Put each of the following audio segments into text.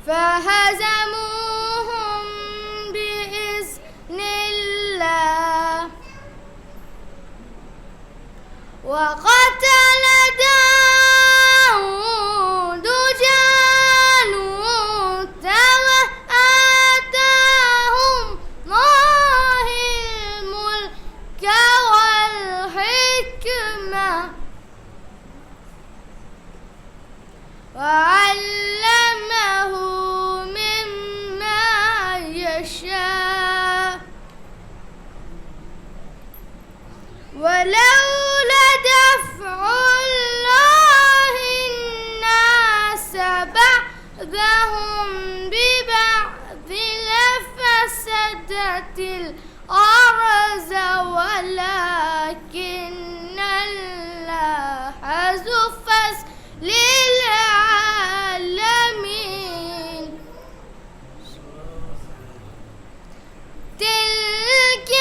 فهزموهم بإذن الله وقتل داود جالوت وآتاهم الله الملك والحكمة وعلمه مما يشاء ولولا دفع الله الناس بعضهم ببعض لفسدت الأرض ولكن الله ذو فضل للعالمين تلك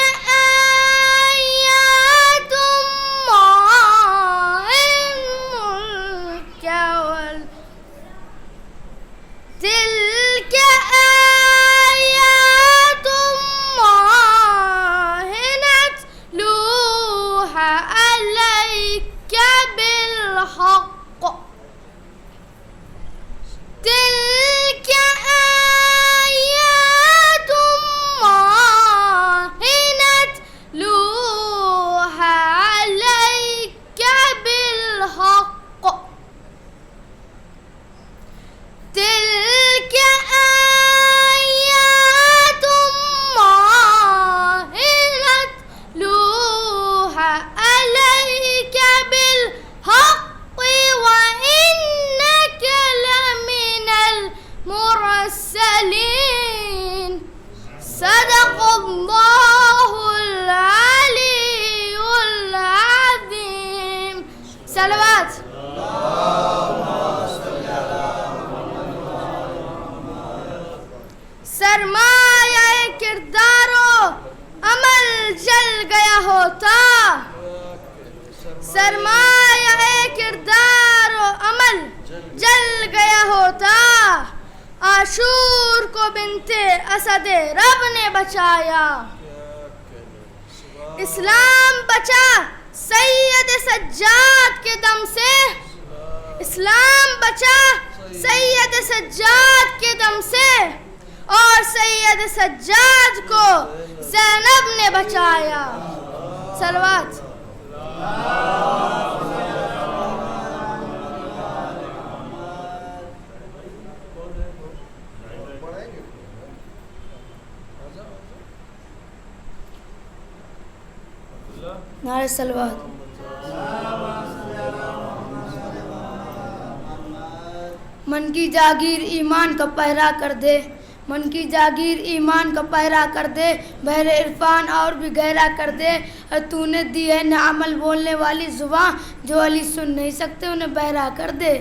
آيات الله الملك تلك آيات الله نتلوها عليك بالحق تلك آيات الله نتلوها عليك بالحق تلك آيات الله نتلوها عليك بالحق وإنك لمن المرسلين صدق الله العلي العظيم صلوات سرمایہ کردار و عمل جل گیا ہوتا سرمایہ کردار و عمل جل گیا ہوتا عاشور کو بنت اسد رب نے بچایا اسلام بچا سید سجاد کے دم سے اسلام بچا سید سجاد کے دم سے اور سید سجاد کو زینب نے بچایا صلوات نعرہ صلوات من کی جاگیر ایمان کا پہرا کر دے من کی جاگیر ایمان کا پہرا کر دے بحر عرفان اور بھی گہرا کر دے اور تو نے دی ہے نہ عمل بولنے والی زبان جو علی سن نہیں سکتے انہیں بہرا کر دے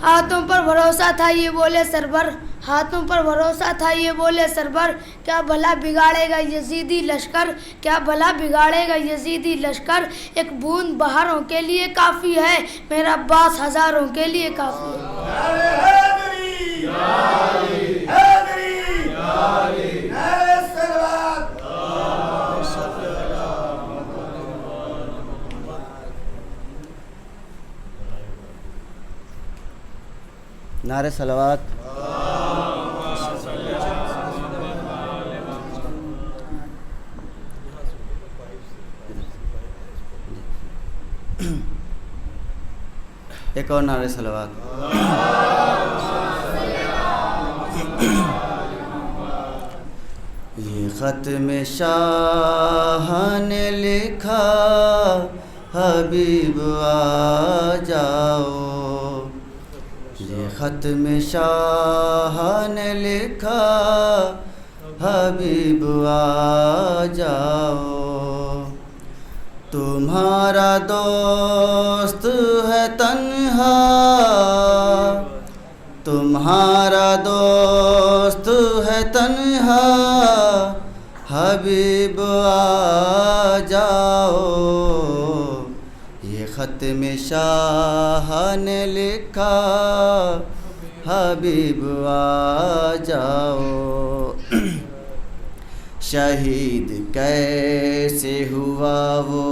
ہاتھوں پر بھروسہ تھا یہ بولے سربر ہاتھوں پر بھروسہ تھا یہ بولے سربر کیا بھلا بگاڑے گا یزیدی لشکر کیا بھلا بگاڑے گا یزیدی لشکر ایک بوند بہاروں کے لیے کافی ہے میرا عباس ہزاروں کے لیے کافی ہے نعرہ صلوات ایک اور نعرہ صلوات یہ ختم شاہ نے لکھا حبیب آ جاؤ یہ ختم شاہ نے لکھا حبیب آ جاؤ تمہارا دوست ہے تنہا تمہارا دوست ہے تنہا حبیب آ جاؤ یہ ختم شاہ نے لکھا حبیب آ جاؤ. شہید کیسے ہوا وہ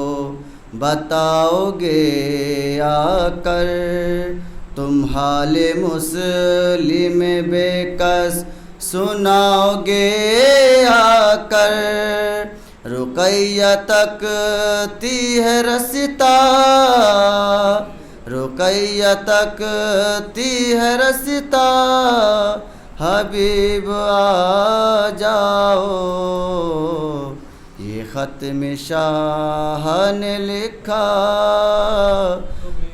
بتاؤ گے آ کر, تم حال مسلم بے کس سناؤ گے آ کر. رقیہ تکتی ہے رستا, رقیہ تکتی ہے رستا, حبیب آ جاؤ. یہ ختم شاہ نے لکھا,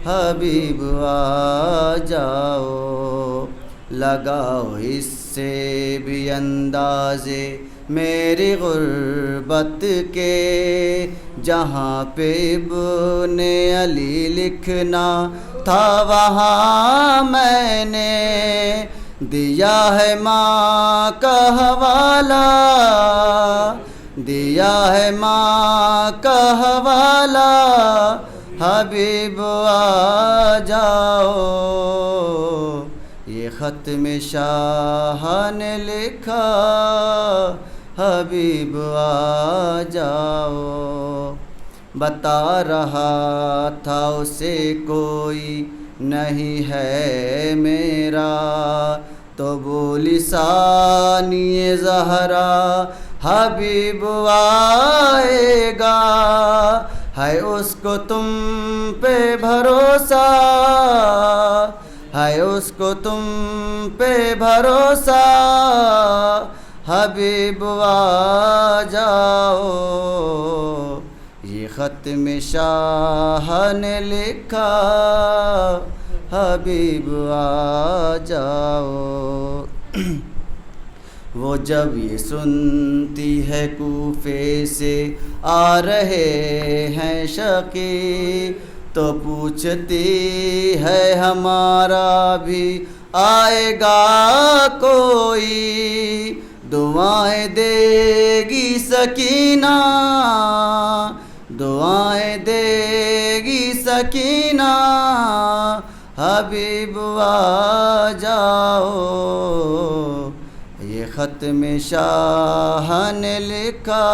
حبیب آ جاؤ. لگاؤ اس سے بھی اندازے میری غربت کے, جہاں پہ ابن علی لکھنا تھا وہاں میں نے دیا ہے ماں کا حوالہ, دیا ہے ماں کا حوالہ. حبیب آ جاؤ. یہ ختم شاہ نے لکھا, حبیب آ جاؤ. بتا رہا تھا اسے کوئی نہیں ہے میرا, تو بولی ثانی زہرا حبیب آئے گا. ہے اس کو تم پہ بھروسہ, ہے اس کو تم پہ بھروسہ, حبیب آ جاؤ. یہ ختم شاہ نے لکھا, حبیب آ جاؤ. وہ جب یہ سنتی ہے کوفے سے آ رہے ہیں شقی, تو پوچھتی ہے ہمارا بھی آئے گا کوئی. دعائیں دے گی سکینہ, دعائیں دے گی سکینہ, حبیب آ جاؤ. یہ ختم شاہ نے لکھا,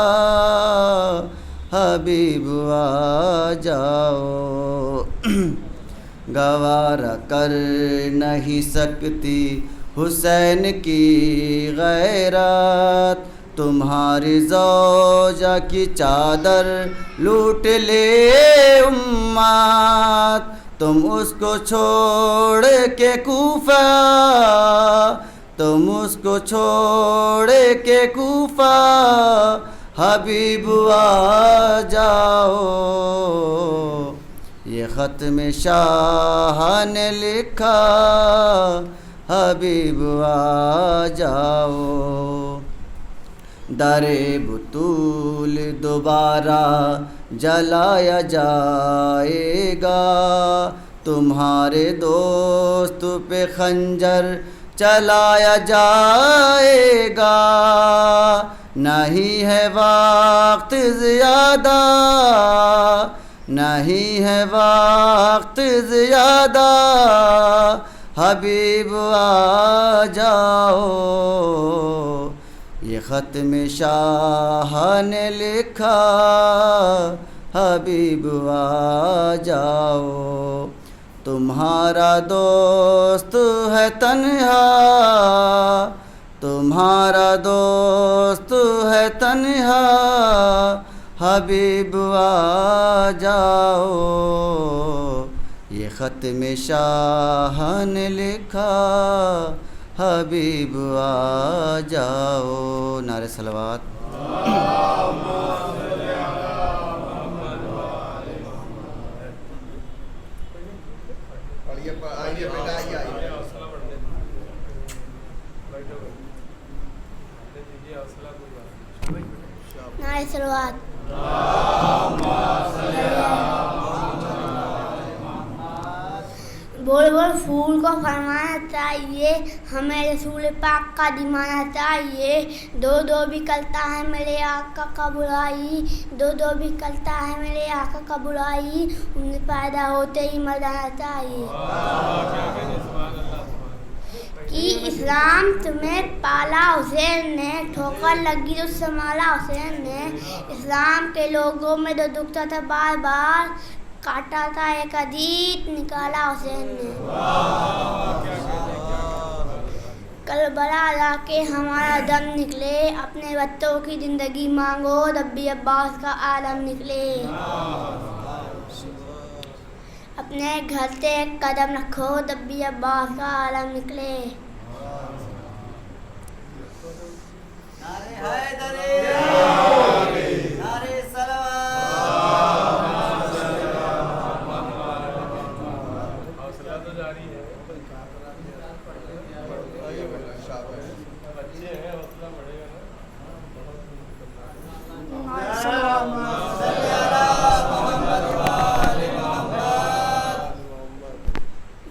حبیب آ جاؤ. گوارا کر نہیں سکتی حسین کی غیرت, تمہاری زوجہ کی چادر لوٹ لے امت. تم اس کو چھوڑ کے کوفہ, تم اس کو چھوڑ کے کوفہ, حبیب آ جاؤ. یہ ختم شاہ نے لکھا, حبیب آ جاؤ. در بطول دوبارہ جلایا جائے گا, تمہارے دوست پہ خنجر چلایا جائے گا. نہیں ہے وقت زیادہ, نہیں ہے وقت زیادہ, حبیب آ جاؤ. یہ ختم شاہ نے لکھا, حبیب آ جاؤ. تمہارا دوست ہے تنہا, تمہارا دوست ہے تنہا, حبیب آ جاؤ. یہ ختم شاہ نے لکھا, حبیب آ جاؤ. نعرہ صلوات. نعرہ صلوات. بول بول پھول کو فرمانا چاہیے, ہمیں رسول پاک کا دیمانا چاہیے. دو دو بھی کرتا ہے میرے آقا کا برائی, دو دو بھی کرتا ہے میرے آقا کا برائی, انہیں پیدا ہوتے ہی مر جانا چاہیے. کہ اسلام تمہیں پالا حسین نے، ٹھوکر لگی جو سنبھالا حسین نے، اسلام کے لوگوں میں جو دکھتا تھا بار بار، کاٹا تھا ایک حدیث نکالا حسین نے۔ کربلا جا کے ہمارا دم نکلے، اپنے بچوں کی زندگی مانگو تب بھی عباس کا عالم نکلے، اپنے گھر سے ایک قدم رکھو تب بھی عباس کا عالم نکلے۔ نعرہ حیدری، نعرہ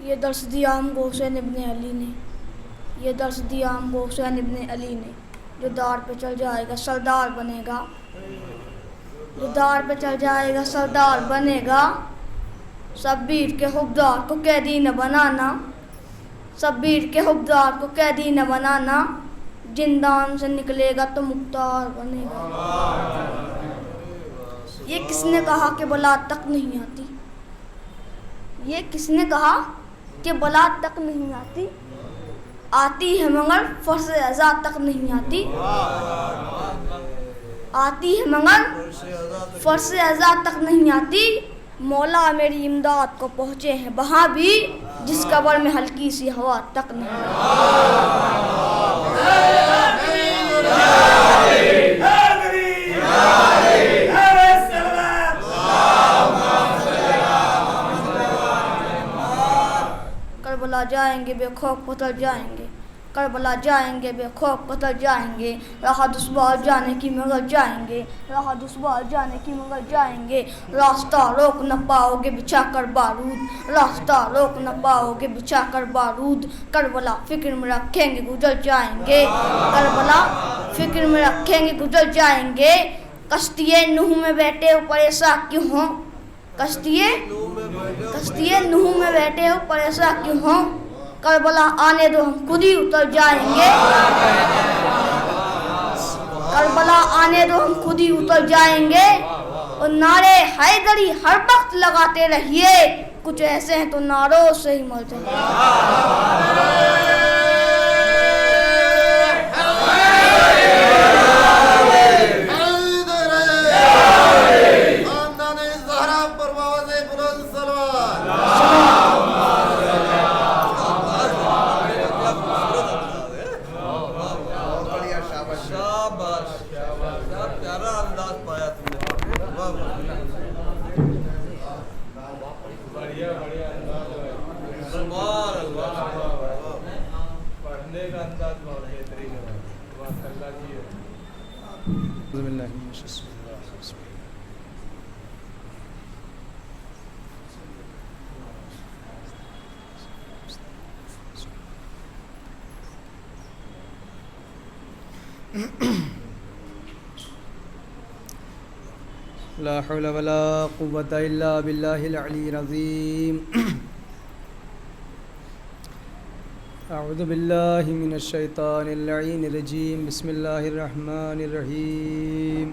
یہ درس دیا ہم کو حسین ابن علی نے، یہ درس دیا ہم کو حسین ابن علی نے، جو دار پہ چل جائے گا سردار بنے گا، جو دار پہ چل جائے گا سردار بنے گا، شبیر کے حقدار کو قیدی نہ بنانا، شبیر کے حقدار کو قیدی نہ بنانا، زندان سے نکلے گا تو مختار بنے گا۔ یہ کس نے کہا کہ بلا تک نہیں آتی، یہ کس نے کہا کہ بلا تک نہیں آتی، آتی ہے مگر فرض ازا تک نہیں آتی، آتی ہے مگر فرض ازا تک نہیں آتی، مولا میری امداد کو پہنچے ہیں وہاں بھی جس قبر میں ہلکی سی ہوا تک نہیں آتی۔ کربلا جائیں گے بے خوف قتل جائیں گے، کربلا جائیں گے بے خوف قتل جائیں گے، راہ دشوار جانے کی مگر جائیں گے، راہ دشوار جانے کی مگر جائیں گے، راستہ روک نہ پاؤ گے بچھا کر بارود، راستہ روک نہ پاؤ گے بچھا کر بارود، کربلا فکر میں رکھیں گے گزر جائیں گے، کربلا فکر میں رکھیں گے گزر جائیں گے، کشتی نوح میں بیٹھے ہو پریشاں کیوں ہوں، کشتی نوح میں بیٹھے ہو پریشاں کیوں ہوں، کربلا آنے دو ہم خود ہی اتر جائیں گے، کربلا آنے دو ہم خود ہی اتر جائیں گے، اور نعرے حیدری ہر وقت لگاتے رہیے، کچھ ایسے ہیں تو نعروں سے ہی مر جائیں گے۔ لا حول ولا قوة إلا بالله العلي العظيم أعوذ بالله من الشيطان اللعين الرجيم بسم الله الرحمن الرحيم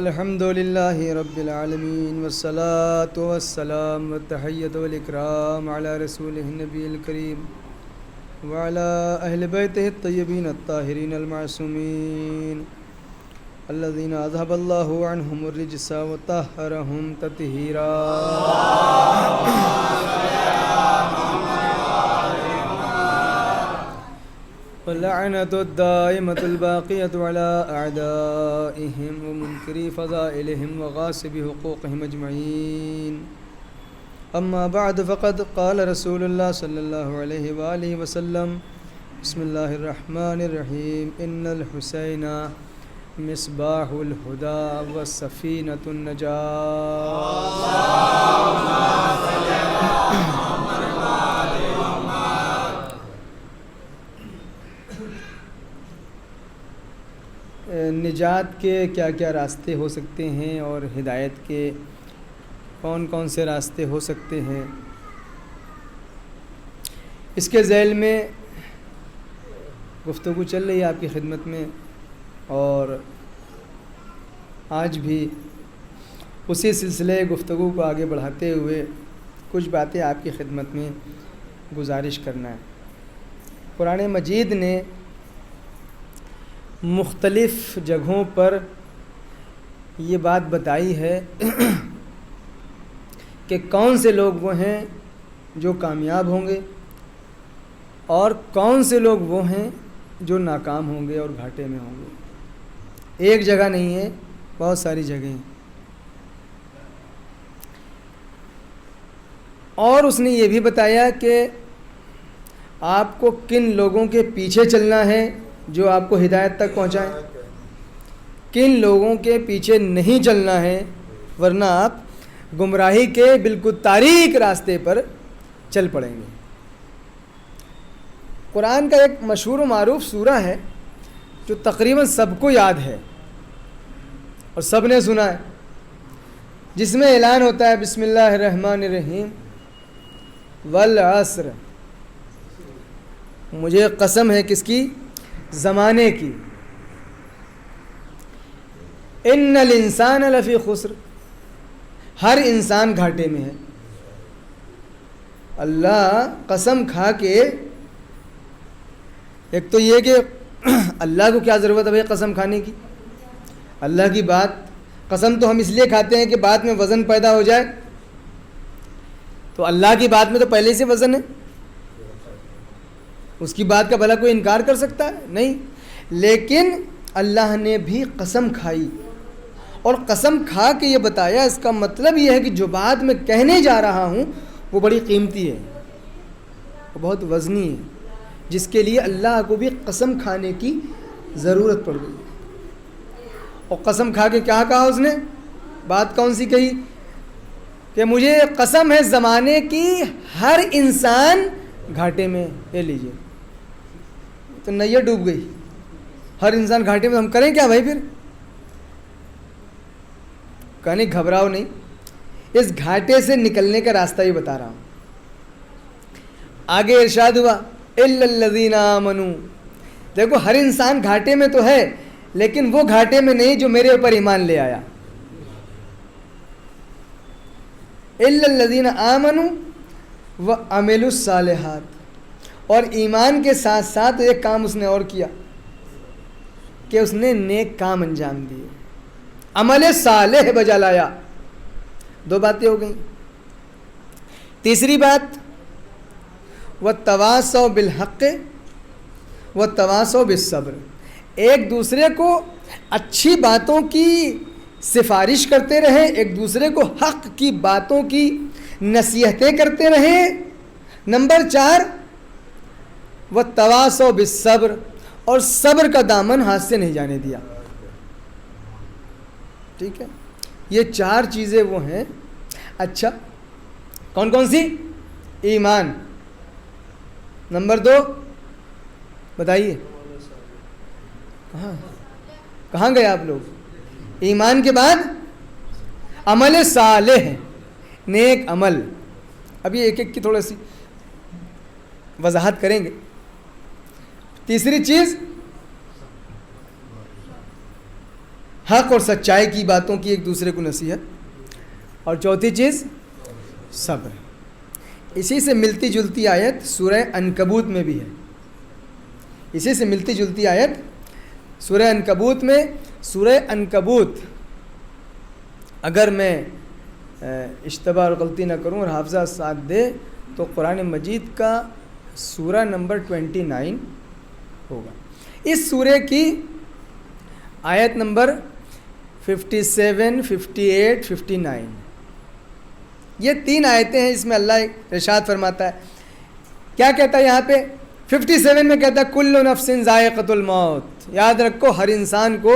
الحمد لله رب العالمين والصلاة والسلام والتحية والإكرام على رسوله النبي الكريم وعلى أهل بيته الطيبين الطاهرين المعصومين الذين أذهب الله عنهم الرجس وطهرهم تطهيرا واللعنة الدائمة الباقية على أعدائهم ومنكري فضائلهم وغاصب حقوقهم أجمعين أما بعد فقد قال رسول الله صلى الله عليه وآله وسلم بسم الله الرحمن الرحيم إن الحسين مصباح الهدى والسفينة النجاة نجات کے کیا کیا راستے ہو سکتے ہیں اور ہدایت کے کون کون سے راستے ہو سکتے ہیں؟ اس کے ذیل میں گفتگو چل رہی ہے آپ کی خدمت میں، اور آج بھی اسی سلسلے گفتگو کو آگے بڑھاتے ہوئے کچھ باتیں آپ کی خدمت میں گزارش کرنا ہے۔ قرآن مجید نے مختلف جگہوں پر یہ بات بتائی ہے کہ کون سے لوگ وہ ہیں جو کامیاب ہوں گے اور کون سے لوگ وہ ہیں جو ناکام ہوں گے اور گھاٹے میں ہوں گے۔ ایک جگہ نہیں ہے، بہت ساری جگہیں ہیں۔ اور اس نے یہ بھی بتایا کہ آپ کو کن لوگوں کے پیچھے چلنا ہے جو آپ کو ہدایت تک پہنچائیں، کن لوگوں کے پیچھے نہیں چلنا ہے ورنہ آپ گمراہی کے بالکل تاریک راستے پر چل پڑیں گے۔ قرآن کا ایک مشہور و معروف سورہ ہے جو تقریباً سب کو یاد ہے اور سب نے سنا ہے، جس میں اعلان ہوتا ہے بسم اللہ الرحمن الرحیم والعصر، مجھے قسم ہے کس کی؟ زمانے کی۔ ان الانسان لفی خسر، ہر انسان گھاٹے میں ہے۔ اللہ قسم کھا کے، ایک تو یہ کہ اللہ کو کیا ضرورت ہے بھائی قسم کھانے کی؟ اللہ کی بات، قسم تو ہم اس لیے کھاتے ہیں کہ بعد میں وزن پیدا ہو جائے، تو اللہ کی بات میں تو پہلے سے وزن ہے، اس کی بات کا بھلا کوئی انکار کر سکتا ہے؟ نہیں۔ لیکن اللہ نے بھی قسم کھائی، اور قسم کھا کے یہ بتایا، اس کا مطلب یہ ہے کہ جو بات میں کہنے جا رہا ہوں وہ بڑی قیمتی ہے، وہ بہت وزنی ہے، جس کے لیے اللہ کو بھی قسم کھانے کی ضرورت پڑ گئی۔ اور قسم کھا کے کیا کہا اس نے؟ بات کون سی کہی؟ کہ مجھے قسم ہے زمانے کی، ہر انسان گھاٹے میں۔ لے لیجئے، تو نیا ڈوب گئی، ہر انسان گھاٹے میں، ہم کریں کیا بھائی پھر؟ کہانی گھبراؤ نہیں، اس گھاٹے سے نکلنے کا راستہ ہی بتا رہا ہوں۔ آگے ارشاد ہوا الا الذین آمنوا، دیکھو ہر انسان گھاٹے میں تو ہے، لیکن وہ گھاٹے میں نہیں جو میرے اوپر ایمان لے آیا۔ الا الذین آمنوا وعملوا الصالحات، اور ایمان کے ساتھ ساتھ ایک کام اس نے اور کیا کہ اس نے نیک کام انجام دیے، عمل صالح بجا لایا۔ دو باتیں ہو گئیں۔ تیسری بات وَالتَّوَاصَوْا بِالْحَقِّ وَالتَّوَاصَوْا بِالصَّبْرِ، ایک دوسرے کو اچھی باتوں کی سفارش کرتے رہیں، ایک دوسرے کو حق کی باتوں کی نصیحتیں کرتے رہیں۔ نمبر 4 وَالتَّوَاصَوْا بِالصَّبْرِ، اور صبر کا دامن ہاتھ سے نہیں جانے دیا۔ ٹھیک ہے، یہ 4 چیزیں وہ ہیں۔ اچھا، کون کون سی؟ ایمان، نمبر 2 بتائیے، کہاں گئے آپ لوگ؟ ایمان کے بعد عمل صالح، نیک عمل۔ ابھی ایک ایک کی تھوڑا سی وضاحت کریں گے۔ تیسری چیز حق اور سچائی کی باتوں کی ایک دوسرے کو نصیحت، اور چوتھی چیز صبر۔ اسی سے ملتی جلتی آیت سورہ عنکبوت میں بھی ہے، اسی سے ملتی جلتی آیت سورہ عنکبوت میں۔ سورہ عنکبوت، اگر میں اشتباہ اور غلطی نہ کروں اور حافظہ ساتھ دے تو قرآن مجید کا سورہ نمبر 29 ہوگا۔ اس سورہ کی آیت نمبر 57، 58، 59، یہ 3 آیتیں ہیں۔ اس میں اللہ ارشاد فرماتا ہے، کیا کہتا ہے یہاں پہ؟ 57 میں کہتا ہے کل نفس ذائقۃ الموت، یاد رکھو ہر انسان کو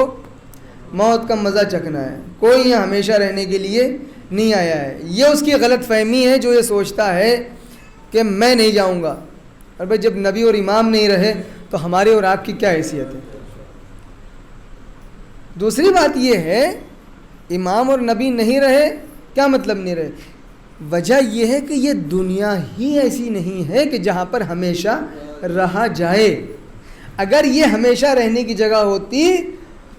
موت کا مزہ چکھنا ہے، کوئی یہاں ہمیشہ رہنے کے لیے نہیں آیا ہے۔ یہ اس کی غلط فہمی ہے جو یہ سوچتا ہے کہ میں نہیں جاؤں گا، اور بھائی جب نبی اور امام نہیں رہے تو ہمارے اور آپ کی کیا حیثیت ہے؟ دوسری بات یہ ہے، امام اور نبی نہیں رہے، کیا مطلب نہیں رہے؟ وجہ یہ ہے کہ یہ دنیا ہی ایسی نہیں ہے کہ جہاں پر ہمیشہ رہا جائے. اگر یہ ہمیشہ رہنے کی جگہ ہوتی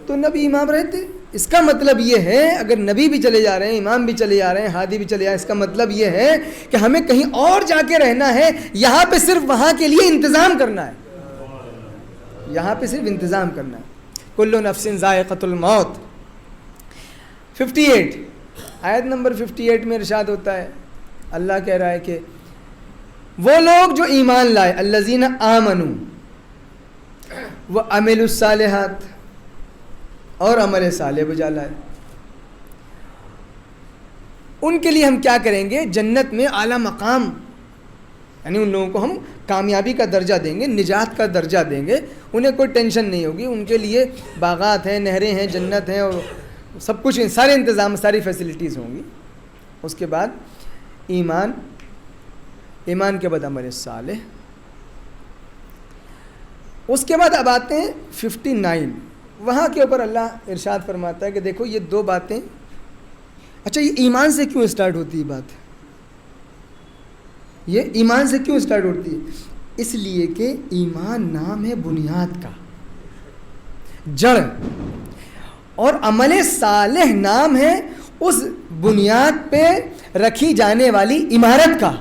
تو نبی امام رہتے. اس کا مطلب یہ ہے اگر نبی بھی چلے جا رہے ہیں, امام بھی چلے جا رہے ہیں, ہادی بھی چلے جا رہے ہیں, اس کا مطلب یہ ہے کہ ہمیں کہیں اور جا کے رہنا ہے, یہاں پہ صرف وہاں کے لیے انتظام کرنا ہے, یہاں پہ صرف انتظام کرنا ہے. کل نفس ذائقۃ الموت. 58 آیت نمبر 58 میں ارشاد ہوتا ہے, اللہ کہہ رہا ہے کہ وہ لوگ جو ایمان لائے, الذین آمنوا وعملوا الصالحات, اور عمل صالح بجا لائے, ان کے لیے ہم کیا کریں گے؟ جنت میں اعلیٰ مقام, یعنی ان لوگوں کو ہم کامیابی کا درجہ دیں گے, نجات کا درجہ دیں گے. انہیں کوئی ٹینشن نہیں ہوگی, ان کے لیے باغات ہیں, نہریں ہیں, جنت ہیں, اور سب کچھ, سارے انتظام, ساری فیسلٹیز ہوں گی. اس کے بعد ایمان, ایمان کے بعد عمل صالح. اس کے بعد اب آتے ہیں 59. وہاں کے اوپر اللہ ارشاد فرماتا ہے کہ دیکھو یہ دو باتیں. اچھا یہ ایمان سے کیوں اسٹارٹ ہوتی ہے بات؟ یہ ایمان سے کیوں اسٹارٹ ہوتی ہے؟ اس لیے کہ ایمان نام ہے بنیاد کا, جڑ, اور عمل صالح نام ہے اس بنیاد پہ رکھی جانے والی عمارت کا.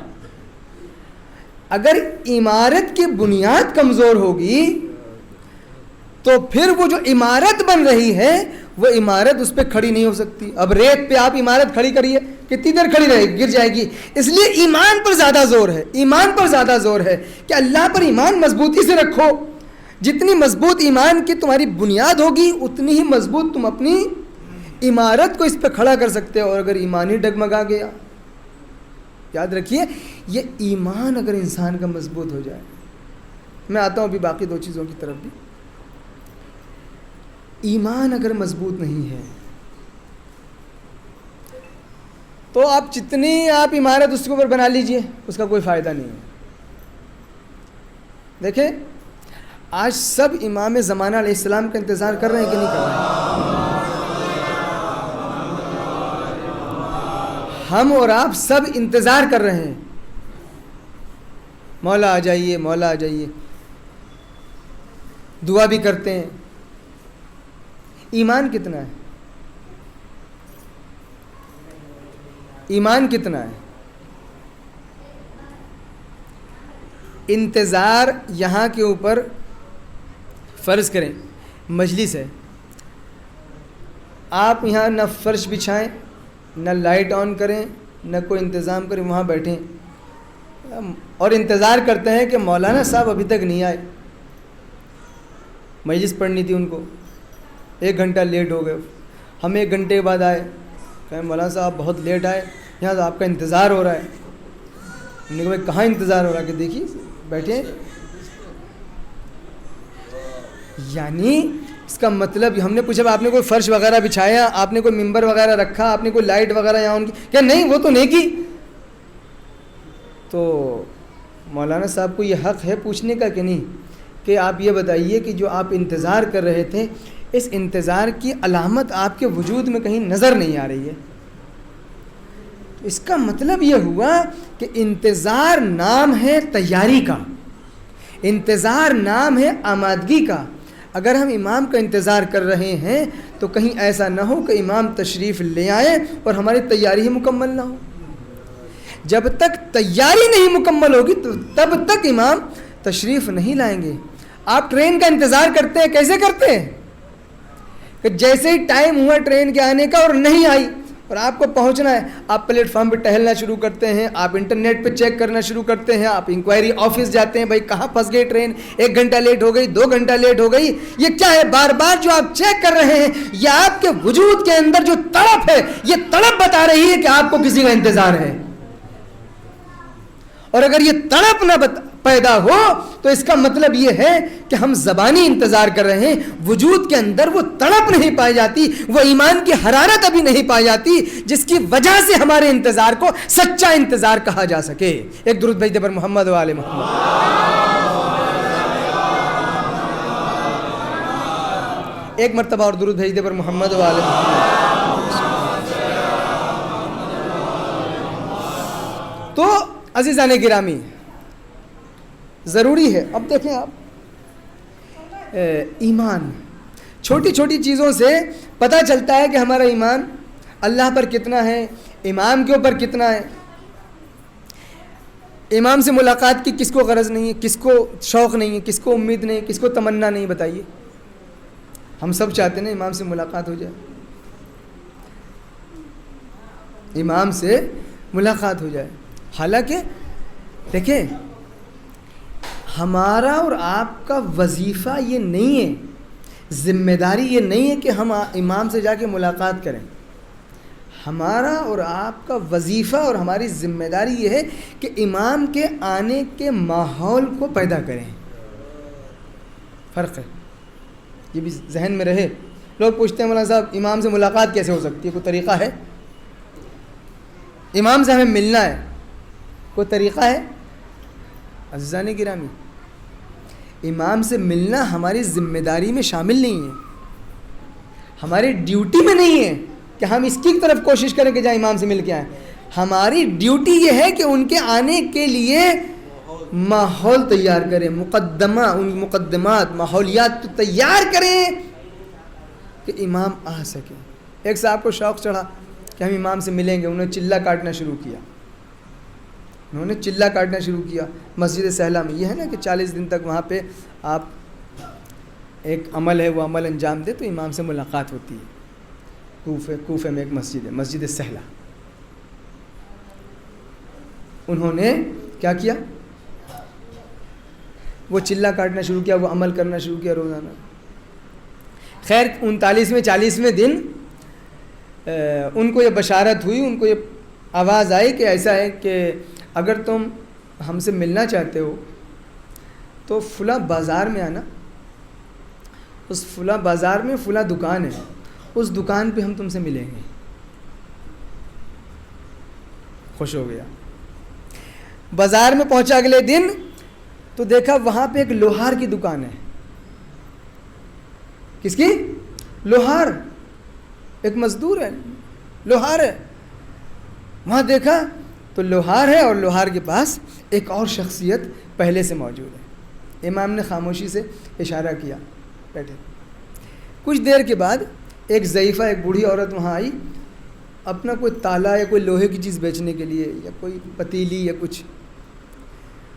اگر عمارت کی بنیاد کمزور ہوگی تو پھر وہ جو عمارت بن رہی ہے وہ عمارت اس پہ کھڑی نہیں ہو سکتی. اب ریت پہ آپ عمارت کھڑی کریے, کتنی دیر کھڑی رہے گی؟ گر جائے گی. اس لیے ایمان پر زیادہ زور ہے, ایمان پر زیادہ زور ہے کہ اللہ پر ایمان مضبوطی سے رکھو. جتنی مضبوط ایمان کی تمہاری بنیاد ہوگی اتنی ہی مضبوط تم اپنی عمارت کو اس پہ کھڑا کر سکتے ہو. اور اگر ایمان ہی ڈگمگا گیا, یاد رکھیے یہ ایمان اگر انسان کا مضبوط ہو جائے. میں آتا ہوں ابھی باقی دو چیزوں کی طرف بھی. ایمان اگر مضبوط نہیں ہے تو آپ جتنی آپ عمارت اس کے اوپر بنا لیجئے, اس کا کوئی فائدہ نہیں ہے. دیکھیں آج سب امام زمانہ علیہ السلام کا انتظار کر رہے ہیں کہ نہیں کر رہے ہیں؟ ہم اور آپ سب انتظار کر رہے ہیں, مولا آ جائیے, مولا آ جائیے, دعا بھی کرتے ہیں. ایمان کتنا ہے؟ ایمان کتنا ہے؟ انتظار یہاں کے اوپر فرض کریں مجلس ہے, آپ یہاں نہ فرش بچھائیں, نہ لائٹ آن کریں, نہ کوئی انتظام کریں, وہاں بیٹھیں اور انتظار کرتے ہیں کہ مولانا صاحب ابھی تک نہیں آئے. مجلس پڑھنی تھی ان کو, 1 گھنٹہ لیٹ ہو گئے, ہم 1 گھنٹے کے بعد آئے, کہیں مولانا صاحب بہت لیٹ آئے, یہاں تو آپ کا انتظار ہو رہا ہے. ہم نے کہا بھائی کہاں انتظار ہو رہا ہے؟ کہ دیکھیے بیٹھے. یعنی اس کا مطلب ہم نے پوچھا آپ نے کوئی فرش وغیرہ بچھایا, آپ نے کوئی ممبر وغیرہ رکھا, آپ نے کوئی لائٹ وغیرہ یہاں ان کی؟ کیا نہیں, وہ تو نہیں کی. تو مولانا صاحب کو یہ حق ہے پوچھنے کا کہ نہیں کہ آپ یہ بتائیے کہ جو آپ انتظار کر رہے تھے اس انتظار کی علامت آپ کے وجود میں کہیں نظر نہیں آ رہی ہے. اس کا مطلب یہ ہوا کہ انتظار نام ہے تیاری کا, انتظار نام ہے آمادگی کا. اگر ہم امام کا انتظار کر رہے ہیں تو کہیں ایسا نہ ہو کہ امام تشریف لے آئیں اور ہماری تیاری ہی مکمل نہ ہو. جب تک تیاری نہیں مکمل ہوگی تو تب تک امام تشریف نہیں لائیں گے. آپ ٹرین کا انتظار کرتے ہیں, کیسے کرتے ہیں؟ کہ جیسے ہی ٹائم ہوا ٹرین کے آنے کا اور نہیں آئی اور آپ کو پہنچنا ہے, آپ پلیٹ فارم پہ ٹہلنا شروع کرتے ہیں, آپ انٹرنیٹ پہ چیک کرنا شروع کرتے ہیں, آپ انکوائری آفس جاتے ہیں, بھائی کہاں پھنس گئی ٹرین, 1 گھنٹہ لیٹ ہو گئی, 2 گھنٹہ لیٹ ہو گئی. یہ کیا ہے؟ بار بار جو آپ چیک کر رہے ہیں یہ آپ کے وجود کے اندر جو تڑپ ہے, یہ تڑپ بتا رہی ہے کہ آپ کو کسی کا انتظار ہے. اور اگر یہ تڑپ نہ پیدا ہو تو اس کا مطلب یہ ہے کہ ہم زبانی انتظار کر رہے ہیں, وجود کے اندر وہ تڑپ نہیں پائی جاتی, وہ ایمان کی حرارت ابھی نہیں پائی جاتی جس کی وجہ سے ہمارے انتظار کو سچا انتظار کہا جا سکے. ایک درود بھیج دے پر محمد و آل محمد. ایک مرتبہ اور درود بھیج دے پر محمد و آل محمد. تو عزیزان گرامی ضروری ہے. اب دیکھیں آپ ایمان چھوٹی چھوٹی چیزوں سے پتہ چلتا ہے کہ ہمارا ایمان اللہ پر کتنا ہے, امام کے اوپر کتنا ہے. امام سے ملاقات کی کس کو غرض نہیں ہے, کس کو شوق نہیں ہے, کس کو امید نہیں, کس کو تمنا نہیں, بتائیے. ہم سب چاہتے ہیں امام سے ملاقات ہو جائے, امام سے ملاقات ہو جائے. حالانکہ دیکھیں ہمارا اور آپ کا وظیفہ یہ نہیں ہے, ذمہ داری یہ نہیں ہے کہ ہم امام سے جا کے ملاقات کریں. ہمارا اور آپ کا وظیفہ اور ہماری ذمہ داری یہ ہے کہ امام کے آنے کے ماحول کو پیدا کریں. فرق ہے, یہ بھی ذہن میں رہے. لوگ پوچھتے ہیں مولانا صاحب امام سے ملاقات کیسے ہو سکتی ہے, کوئی طریقہ ہے؟ امام سے ہمیں ملنا ہے, کوئی طریقہ ہے؟ عزیزان گرامی امام سے ملنا ہماری ذمہ داری میں شامل نہیں ہے, ہماری ڈیوٹی میں نہیں ہے کہ ہم اس کی طرف کوشش کریں کہ جہاں امام سے مل کے آئیں. ہماری ڈیوٹی یہ ہے کہ ان کے آنے کے لیے ماحول تیار کریں, مقدمات ماحولیات تو تیار کریں کہ امام آ سکیں. ایک صاحب کو شوق چڑھا کہ ہم امام سے ملیں گے, انہوں نے چلہ کاٹنا شروع کیا. مسجد سہلہ میں یہ ہے نا کہ 40 دن تک وہاں پہ آپ ایک عمل ہے, وہ عمل انجام دے تو امام سے ملاقات ہوتی ہے. کوفے میں ایک مسجد ہے, مسجد سہلہ. انہوں نے کیا کیا, وہ چلہ کاٹنا شروع کیا, وہ عمل کرنا شروع کیا روزانہ. خیر 39ویں 40ویں دن ان کو یہ بشارت ہوئی, ان کو یہ آواز آئی کہ ایسا ہے کہ اگر تم ہم سے ملنا چاہتے ہو تو فلاں بازار میں آنا, اس فلاں بازار میں فلاں دکان ہے, اس دکان پہ ہم تم سے ملیں گے. خوش ہو گیا. بازار میں پہنچا اگلے دن تو دیکھا وہاں پہ ایک لوہار کی دکان ہے. کس کی؟ لوہار. ایک مزدور ہے, لوہار ہے. وہاں دیکھا تو لوہار ہے اور لوہار کے پاس ایک اور شخصیت پہلے سے موجود ہے. امام نے خاموشی سے اشارہ کیا, بیٹھے. کچھ دیر کے بعد ایک ضعیفہ, ایک بوڑھی عورت وہاں آئی, اپنا کوئی تالا یا کوئی لوہے کی چیز بیچنے کے لیے, یا کوئی پتیلی یا کچھ,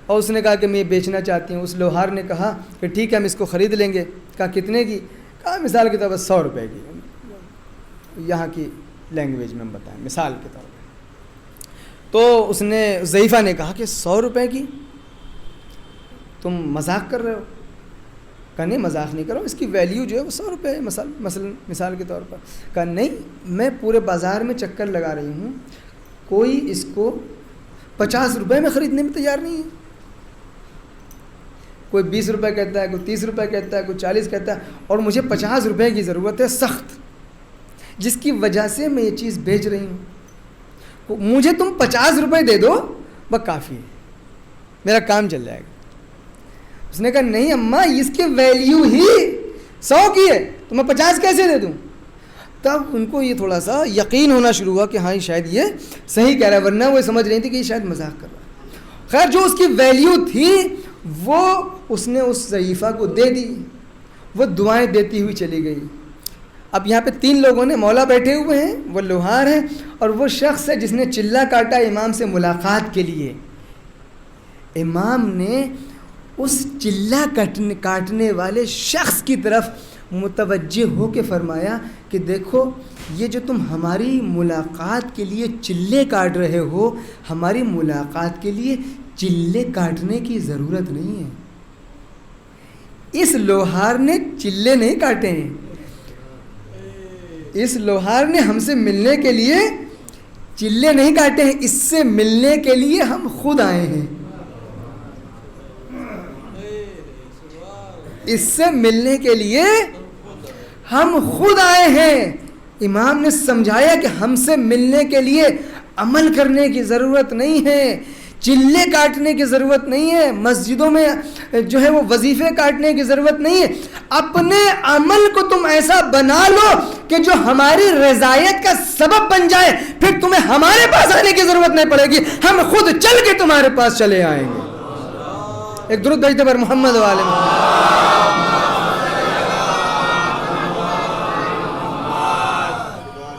اور اس نے کہا کہ میں یہ بیچنا چاہتی ہوں. اس لوہار نے کہا کہ ٹھیک ہے ہم اس کو خرید لیں گے. کہا کتنے کی؟ کہا مثال کے طور پر 100 روپے کی. یہاں کی لینگویج میں ہم بتائیں مثال کے طور پر. تو اس نے ضعیفہ نے کہا کہ 100 روپے کی, تم مذاق کر رہے ہو؟ کہا نہیں مذاق نہیں کر رہا ہوں, اس کی ویلیو جو ہے وہ 100 روپے ہے مثال کے طور پر. کہا نہیں, میں پورے بازار میں چکر لگا رہی ہوں, کوئی اس کو 50 روپے میں خریدنے میں تیار نہیں ہے. کوئی 20 روپے کہتا ہے, کوئی 30 روپے کہتا ہے, کوئی 40 کہتا ہے, اور مجھے 50 روپے کی ضرورت ہے سخت, جس کی وجہ سے میں یہ چیز بیچ رہی ہوں. مجھے تم 50 روپے دے دو بس کافی ہے, میرا کام چل جائے گا. اس نے کہا نہیں اماں, اس کی ویلیو ہی 100 کی ہے, تو میں 50 کیسے دے دوں؟ تب ان کو یہ تھوڑا سا یقین ہونا شروع ہوا کہ ہاں شاید یہ صحیح کہہ رہا ہے, ورنہ وہ سمجھ رہی تھی کہ یہ شاید مذاق کر رہا ہے. خیر جو اس کی ویلیو تھی وہ اس نے اس ضعیفہ کو دے دی. وہ دعائیں دیتی ہوئی چلی گئی. اب یہاں پہ 3 لوگوں نے مولا بیٹھے ہوئے ہیں, وہ لوہار ہے اور وہ شخص ہے جس نے چلہ کاٹا امام سے ملاقات کے لیے. امام نے اس چلہ کاٹنے والے شخص کی طرف متوجہ ہو کے فرمایا کہ دیکھو یہ جو تم ہماری ملاقات کے لیے چلے کاٹ رہے ہو, ہماری ملاقات کے لیے چلے کاٹنے کی ضرورت نہیں ہے. اس لوہار نے چلے نہیں کاٹے ہیں, اس لوہار نے ہم سے ملنے کے لیے چلے نہیں کاٹے ہیں, اس سے ملنے کے لیے ہم خود آئے ہیں. اس سے ملنے کے لیے ہم خود آئے ہیں. امام نے سمجھایا کہ ہم سے ملنے کے لیے عمل کرنے کی ضرورت نہیں ہے, چلے کاٹنے کی ضرورت نہیں ہے, مسجدوں میں جو ہے وہ وظیفے کاٹنے کی ضرورت نہیں ہے. اپنے عمل کو تم ایسا بنا لو کہ جو ہماری رضایت کا سبب بن جائے, پھر تمہیں ہمارے پاس آنے کی ضرورت نہیں پڑے گی, ہم خود چل کے تمہارے پاس چلے آئیں گے. ایک درود بھیجتے پر محمد والے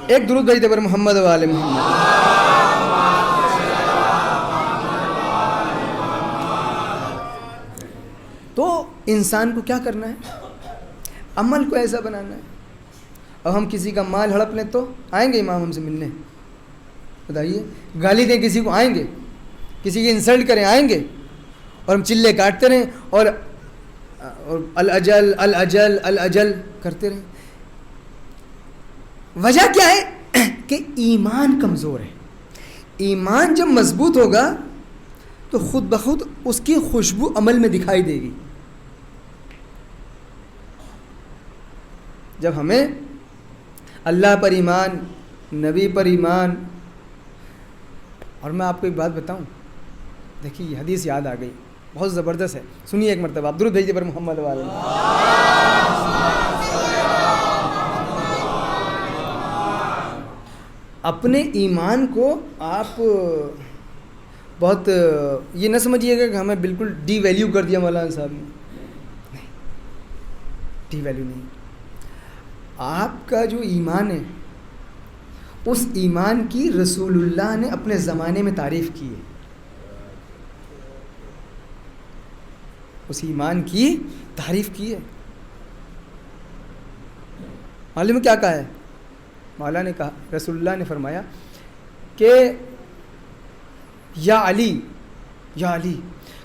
ایک درود بھیجتے پر محمد والے محمد. تو انسان کو کیا کرنا ہے؟ عمل کو ایسا بنانا ہے. اب ہم کسی کا مال ہڑپ لیں تو آئیں گے امام ہم سے ملنے؟ بتائیے. گالی دیں کسی کو آئیں گے؟ کسی کی انسلٹ کریں آئیں گے؟ اور ہم چلے کاٹتے رہیں اور الاجل الاجل الاجل کرتے رہیں. وجہ کیا ہے؟ کہ ایمان کمزور ہے. ایمان جب مضبوط ہوگا تو خود بخود اس کی خوشبو عمل میں دکھائی دے گی. جب ہمیں اللہ پر ایمان, نبی پر ایمان, اور میں آپ کو ایک بات بتاؤں, دیکھیے یہ حدیث یاد آ گئی, بہت زبردست ہے, سنیے ایک مرتبہ. آپ درود بھیجیے پر محمد والے. اپنے ایمان کو آپ بہت یہ نہ سمجھیے گا کہ ہمیں بالکل ڈی ویلیو کر دیا مولانا صاحب نے. نہیں, ڈی ویلیو نہیں. آپ کا جو ایمان ہے اس ایمان کی رسول اللہ نے اپنے زمانے میں تعریف کی ہے. اس ایمان کی تعریف کی ہے. معلوم ہے کیا کہا ہے؟ مولا نے کہا, رسول اللہ نے فرمایا کہ یا علی, یا علی,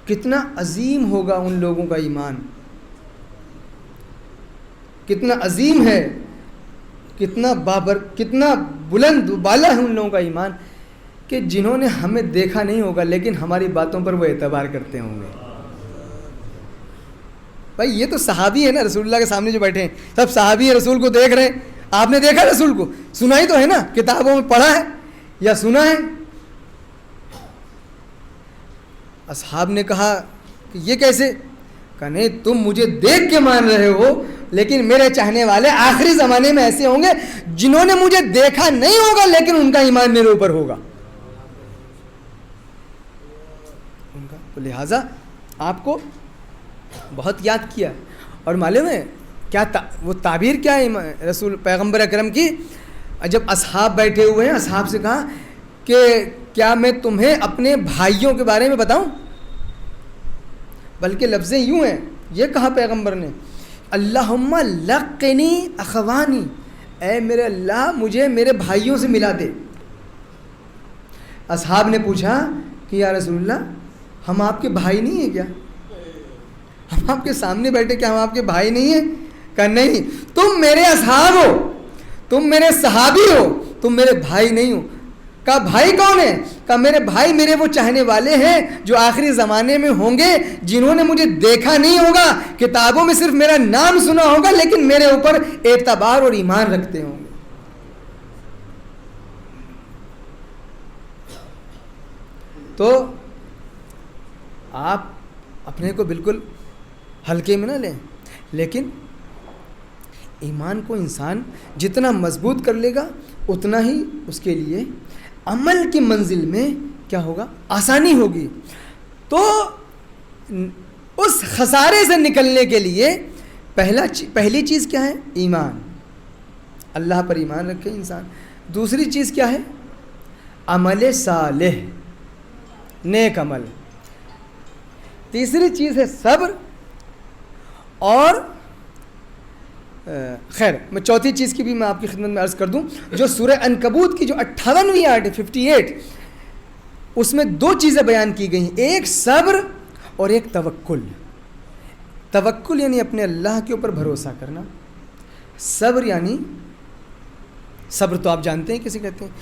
کتنا عظیم ہوگا ان لوگوں کا ایمان, کتنا عظیم ہے, کتنا کتنا بلند بالا ہے ان لوگوں کا ایمان, کہ جنہوں نے ہمیں دیکھا نہیں ہوگا لیکن ہماری باتوں پر وہ اعتبار کرتے ہوں گے. بھائی یہ تو صحابی ہے نا, رسول اللہ کے سامنے جو بیٹھے ہیں سب صحابی ہیں, رسول کو دیکھ رہے ہیں. آپ نے دیکھا رسول کو, سنا ہی تو ہے نا, کتابوں میں پڑھا ہے یا سنا ہے. اصحاب نے کہا کہ یہ کیسے؟ کہ نہیں, تم مجھے دیکھ کے مان رہے ہو لیکن میرے چاہنے والے آخری زمانے میں ایسے ہوں گے جنہوں نے مجھے دیکھا نہیں ہوگا لیکن ان کا ایمان میرے اوپر ہوگا. ان کا تو لہٰذا آپ کو بہت یاد کیا. اور معلوم ہے کیا وہ تعبیر کیا ہے رسول پیغمبر اکرم کی؟ جب اصحاب بیٹھے ہوئے ہیں, اصحاب سے کہا کہ کیا میں تمہیں اپنے بھائیوں کے بارے میں بتاؤں؟ بلکہ لفظیں یوں ہیں, یہ کہا پیغمبر نے, اللہم لقنی اخوانی, اے میرے اللہ مجھے میرے بھائیوں سے ملا دے. اصحاب نے پوچھا کہ یا رسول اللہ ہم آپ کے بھائی نہیں ہیں کیا؟ ہم آپ کے سامنے بیٹھے, کیا ہم آپ کے بھائی نہیں ہیں؟ کہ نہیں, تم میرے اصحاب ہو, تم میرے صحابی ہو, تم میرے بھائی نہیں ہو. کہا بھائی کون ہے؟ کہا میرے بھائی میرے وہ چاہنے والے ہیں جو آخری زمانے میں ہوں گے, جنہوں نے مجھے دیکھا نہیں ہوگا, کتابوں میں صرف میرا نام سنا ہوگا لیکن میرے اوپر اعتبار اور ایمان رکھتے ہوں گے. تو آپ اپنے کو بالکل ہلکے میں نہ لیں, لیکن ایمان کو انسان جتنا مضبوط کر لے گا اتنا ہی اس کے لیے عمل کی منزل میں کیا ہوگا؟ آسانی ہوگی. تو اس خسارے سے نکلنے کے لیے پہلی چیز کیا ہے؟ ایمان. اللہ پر ایمان رکھے انسان. دوسری چیز کیا ہے؟ عمل صالح, نیک عمل. تیسری چیز ہے صبر. اور خیر میں چوتھی چیز کی بھی میں آپ کی خدمت میں عرض کر دوں, جو سورہ عنکبوت کی جو 58ویں آیت ہے 58, اس میں دو چیزیں بیان کی گئی ہیں, ایک صبر اور ایک توکل. توکل یعنی اپنے اللہ کے اوپر بھروسہ کرنا. صبر یعنی صبر تو آپ جانتے ہیں کیسے کہتے ہیں.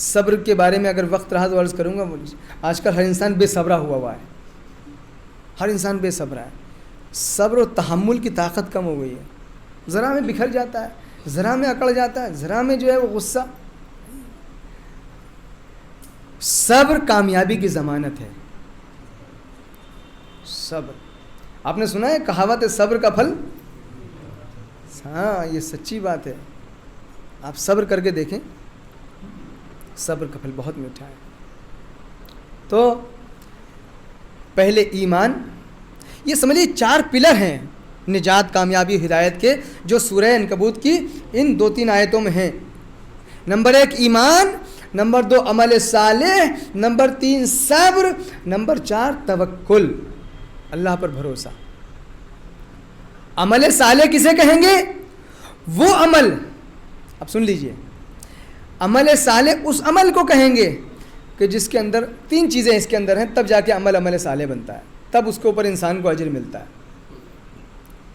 صبر کے بارے میں اگر وقت رہا تو عرض کروں گا. آج کل ہر انسان بے صبرا ہوا ہے, ہر انسان بے صبر ہے. صبر و تحمل کی طاقت کم ہو گئی ہے. ذرا میں بکھر جاتا ہے, ذرا میں اکڑ جاتا ہے, ذرا میں جو ہے وہ غصہ. صبر کامیابی کی ضمانت ہے. صبر, آپ نے سنا ہے کہاوت ہے صبر کا پھل؟ ہاں یہ سچی بات ہے. آپ صبر کر کے دیکھیں, صبر کا پھل بہت میٹھا ہے. تو پہلے ایمان, یہ سمجھیے 4 پلر ہیں نجات, کامیابی, ہدایت کے, جو سورہ عنکبوت کی ان 2-3 آیتوں میں ہیں. نمبر 1 ایمان, نمبر 2 عمل صالح, نمبر 3 صبر, نمبر 4 توکل, اللہ پر بھروسہ. عمل صالح کسے کہیں گے؟ وہ عمل, اب سن لیجئے, عمل صالح اس عمل کو کہیں گے کہ جس کے اندر 3 چیزیں اس کے اندر ہیں, تب جا کے عمل صالح بنتا ہے, تب اس کے اوپر انسان کو اجر ملتا ہے.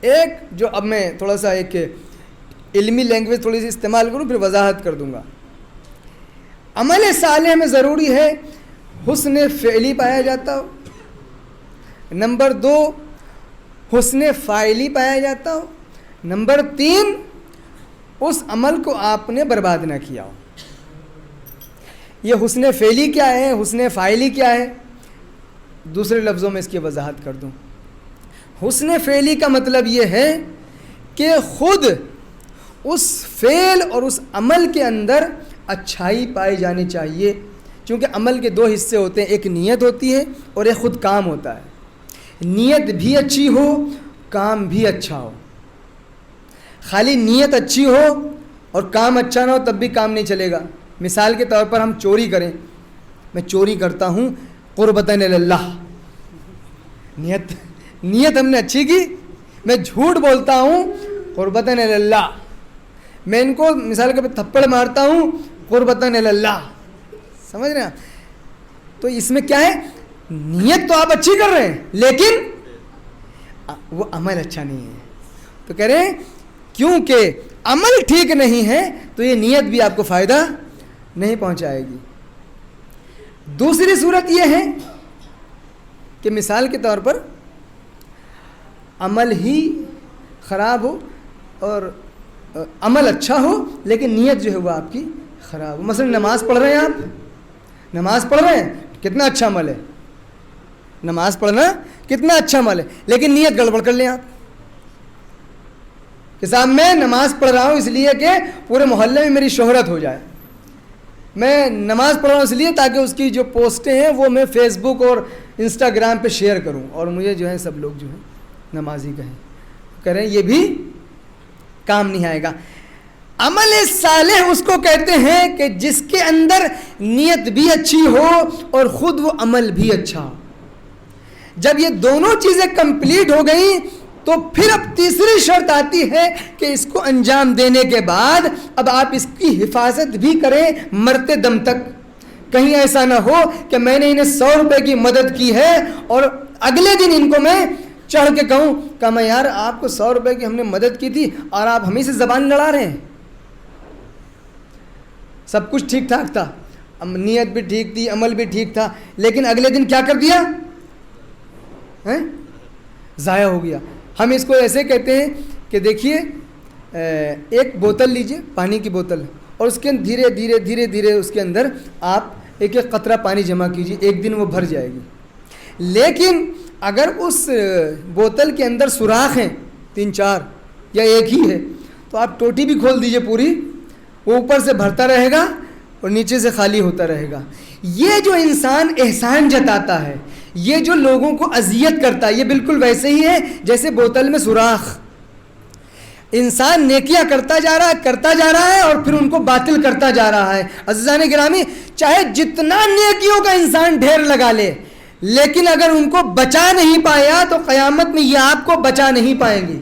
ایک جو اب میں تھوڑا سا ایک علمی لینگویج تھوڑی سی استعمال کروں, پھر وضاحت کر دوں گا. عمل صالح میں ضروری ہے حسن فعلی پایا جاتا ہو, نمبر 2 حسن فاعلی پایا جاتا ہو, نمبر 3 اس عمل کو آپ نے برباد نہ کیا ہو. یہ حسن فعلی کیا ہے, حسن فاعلی کیا ہے, دوسرے لفظوں میں اس کی وضاحت کر دوں. حسن فعلی کا مطلب یہ ہے کہ خود اس فعل اور اس عمل کے اندر اچھائی پائی جانی چاہیے, چونکہ عمل کے 2 حصے ہوتے ہیں, ایک نیت ہوتی ہے اور ایک خود کام ہوتا ہے. نیت بھی اچھی ہو, کام بھی اچھا ہو. خالی نیت اچھی ہو اور کام اچھا نہ ہو تب بھی کام نہیں چلے گا. مثال کے طور پر ہم چوری کریں, میں چوری کرتا ہوں قربتاً اللہ, نیت ہم نے اچھی کی. میں جھوٹ بولتا ہوں قربتاً اللہ, میں ان کو مثال کے طور پر تھپڑ مارتا ہوں قربتاً اللہ. سمجھ رہے ہیں؟ تو اس میں کیا ہے, نیت تو آپ اچھی کر رہے ہیں لیکن وہ عمل اچھا نہیں ہے. تو کہہ رہے ہیں کیونکہ عمل ٹھیک نہیں ہے تو یہ نیت بھی آپ کو فائدہ نہیں پہنچائے گی. دوسری صورت یہ ہے کہ مثال کے طور پر عمل ہی خراب ہو اور عمل اچھا ہو لیکن نیت جو ہے وہ آپ کی خراب ہو. مثلا نماز پڑھ رہے ہیں, آپ نماز پڑھ رہے ہیں, کتنا اچھا عمل ہے, نماز پڑھنا کتنا اچھا عمل ہے, لیکن نیت گڑبڑ کر لیں آپ کہ صاحب میں نماز پڑھ رہا ہوں اس لیے کہ پورے محلے میں میری شہرت ہو جائے, میں نماز پڑھ رہا ہوں اس لیے تاکہ اس کی جو پوسٹیں ہیں وہ میں فیس بک اور انسٹاگرام پہ شیئر کروں اور مجھے جو ہے سب لوگ جو ہیں نمازی کہیں. کریں, یہ بھی کام نہیں آئے گا. عمل صالح اس کو کہتے ہیں کہ جس کے اندر نیت بھی اچھی ہو اور خود وہ عمل بھی اچھا ہو. جب یہ دونوں چیزیں کمپلیٹ ہو گئیں تو پھر اب تیسری شرط آتی ہے کہ اس کو انجام دینے کے بعد اب آپ اس کی حفاظت بھی کریں مرتے دم تک. کہیں ایسا نہ ہو کہ میں نے انہیں 100 روپے کی مدد کی ہے اور اگلے دن ان کو میں چڑھ کے کہوں کہ میں یار آپ کو 100 روپے کی ہم نے مدد کی تھی اور آپ ہمیں سے زبان لڑا رہے ہیں. سب کچھ ٹھیک ٹھاک تھا, نیت بھی ٹھیک تھی, عمل بھی ٹھیک تھا, لیکن اگلے دن کیا کر دیا, ضائع ہو گیا. ہم اس کو ایسے کہتے ہیں کہ دیکھیے ایک بوتل لیجئے, پانی کی بوتل, اور اس کے دھیرے دھیرے دھیرے اس کے اندر آپ ایک ایک قطرہ پانی جمع کیجئے, ایک دن وہ بھر جائے گی. لیکن اگر اس بوتل کے اندر سوراخ ہیں 3-4 یا ایک ہی ہے تو آپ ٹوٹی بھی کھول دیجئے پوری, وہ اوپر سے بھرتا رہے گا اور نیچے سے خالی ہوتا رہے گا. یہ جو انسان احسان جتاتا ہے, یہ جو لوگوں کو اذیت کرتا ہے, یہ بالکل ویسے ہی ہے جیسے بوتل میں سوراخ. انسان نیکیاں کرتا جا رہا ہے اور پھر ان کو باطل کرتا جا رہا ہے. عزیزان گرامی, چاہے جتنا نیکیوں کا انسان ڈھیر لگا لے لیکن اگر ان کو بچا نہیں پایا تو قیامت میں یہ آپ کو بچا نہیں پائیں گی,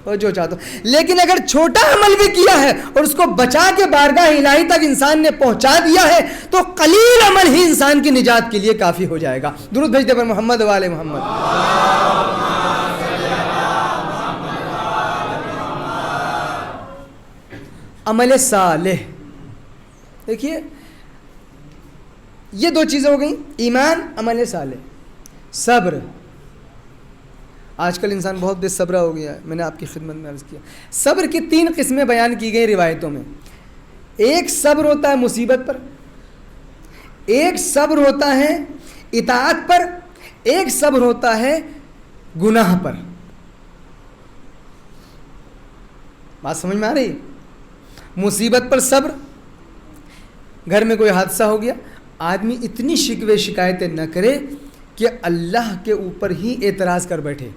اور جو چاہتا ہوں. لیکن اگر چھوٹا عمل بھی کیا ہے اور اس کو بچا کے بارگاہ الہی تک انسان نے پہنچا دیا ہے تو قلیل عمل ہی انسان کی نجات کے لیے کافی ہو جائے گا. درود بھیجتے پر محمد و آل محمد. عمل صالح, دیکھیے یہ 2 چیزیں ہو گئیں, ایمان, عمل صالح. صبر, آج کل انسان بہت بے صبرا ہو گیا ہے, میں نے آپ کی خدمت میں عرض کیا. صبر کی 3 قسمیں بیان کی گئی روایتوں میں. ایک صبر ہوتا ہے مصیبت پر, ایک صبر ہوتا ہے اطاعت پر, ایک صبر ہوتا ہے گناہ پر. بات سمجھ میں آ رہی؟ مصیبت پر صبر, گھر میں کوئی حادثہ ہو گیا, آدمی اتنی شکوے شکایتیں نہ کرے کہ اللہ کے اوپر ہی اعتراض کر بیٹھے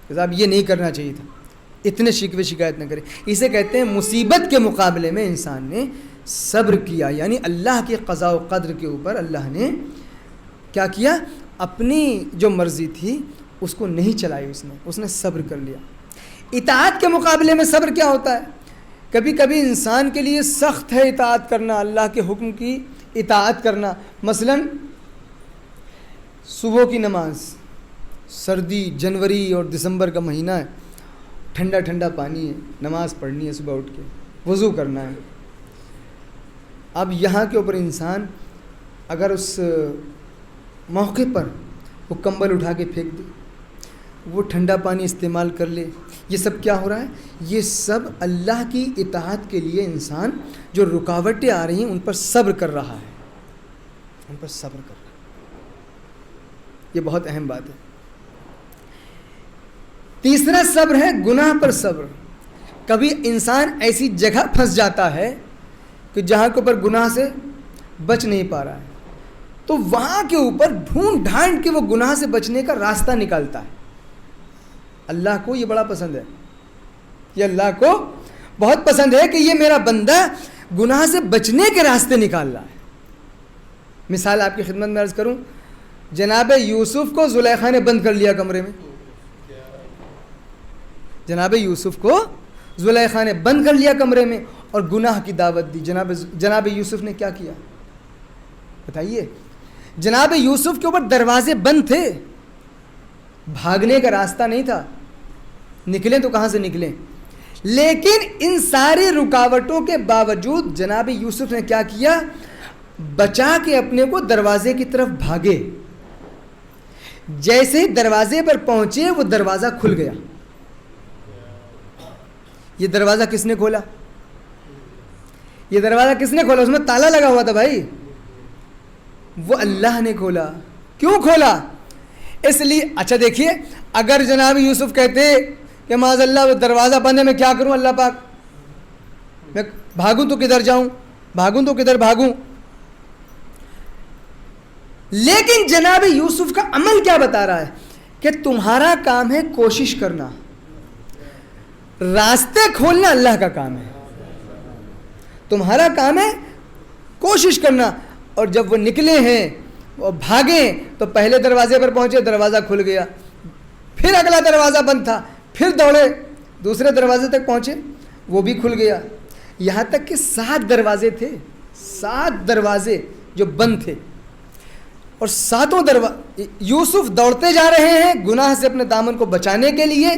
کہ صاحب یہ نہیں کرنا چاہیے تھا, اتنے شکوے شکایت نہ کرے. اسے کہتے ہیں مصیبت کے مقابلے میں انسان نے صبر کیا, یعنی اللہ کی قضاء و قدر کے اوپر اللہ نے کیا کیا, اپنی جو مرضی تھی اس کو نہیں چلائی, اس نے صبر کر لیا. اطاعت کے مقابلے میں صبر کیا ہوتا ہے؟ کبھی کبھی انسان کے لیے سخت ہے اطاعت کرنا, اللہ کے حکم کی اطاعت کرنا. مثلا صبح کی نماز, سردی جنوری اور دسمبر کا مہینہ ہے, ٹھنڈا ٹھنڈا پانی ہے, نماز پڑھنی ہے, صبح اٹھ کے وضو کرنا ہے. اب یہاں کے اوپر انسان اگر اس موقع پر وہ کمبل اٹھا کے پھینک دے, وہ ٹھنڈا پانی استعمال کر لے, یہ سب کیا ہو رہا ہے؟ یہ سب اللہ کی اطاعت کے لیے انسان جو رکاوٹیں آ رہی ہیں ان پر صبر کر رہا ہے, ان پر صبر کر رہا ہے. یہ بہت اہم بات ہے. تیسرا صبر ہے گناہ پر صبر. کبھی انسان ایسی جگہ پھنس جاتا ہے کہ جہاں کے اوپر گناہ سے بچ نہیں پا رہا ہے, تو وہاں کے اوپر ڈھونڈ ڈھانڈ کے وہ گناہ سے بچنے کا راستہ نکالتا ہے. اللہ کو یہ بڑا پسند ہے, یہ اللہ کو بہت پسند ہے کہ یہ میرا بندہ گناہ سے بچنے کے راستے نکال رہا ہے. مثال آپ کی خدمت میں عرض کروں, جناب یوسف کو زلیخا نے بند کر لیا کمرے میں. جناب یوسف کو زلیخا نے بند کر لیا کمرے میں اور گناہ کی دعوت دی. جناب یوسف نے کیا کیا بتائیے؟ جناب یوسف کے اوپر دروازے بند تھے, بھاگنے کا راستہ نہیں تھا, نکلیں تو کہاں سے نکلیں. لیکن ان ساری رکاوٹوں کے باوجود جناب یوسف نے کیا کیا؟ بچا کے اپنے کو دروازے کی طرف بھاگے. جیسے ہی دروازے پر پہنچے وہ دروازہ کھل گیا. یہ دروازہ کس نے کھولا؟ یہ دروازہ کس نے کھولا؟ اس میں تالا لگا ہوا تھا بھائی, وہ اللہ نے کھولا. کیوں کھولا؟ اس لیے. اچھا دیکھیے, اگر جناب یوسف کہتے کہ معاذ اللہ وہ دروازہ بند ہے, میں کیا کروں اللہ پاک, میں بھاگوں تو کدھر جاؤں, بھاگوں تو کدھر بھاگوں. لیکن جناب یوسف کا عمل کیا بتا رہا ہے کہ تمہارا کام ہے کوشش کرنا, راستے کھولنا اللہ کا کام ہے, تمہارا کام ہے کوشش کرنا. اور جب وہ نکلے ہیں وہ بھاگیں تو پہلے دروازے پر پہنچے, دروازہ کھل گیا. پھر اگلا دروازہ بند تھا, پھر دوڑے دوسرے دروازے تک پہنچے, وہ بھی کھل گیا. یہاں تک کہ 7 دروازے تھے, 7 دروازے جو بند تھے, اور 7 دروازے یوسف دوڑتے جا رہے ہیں گناہ سے اپنے دامن کو بچانے کے لیے,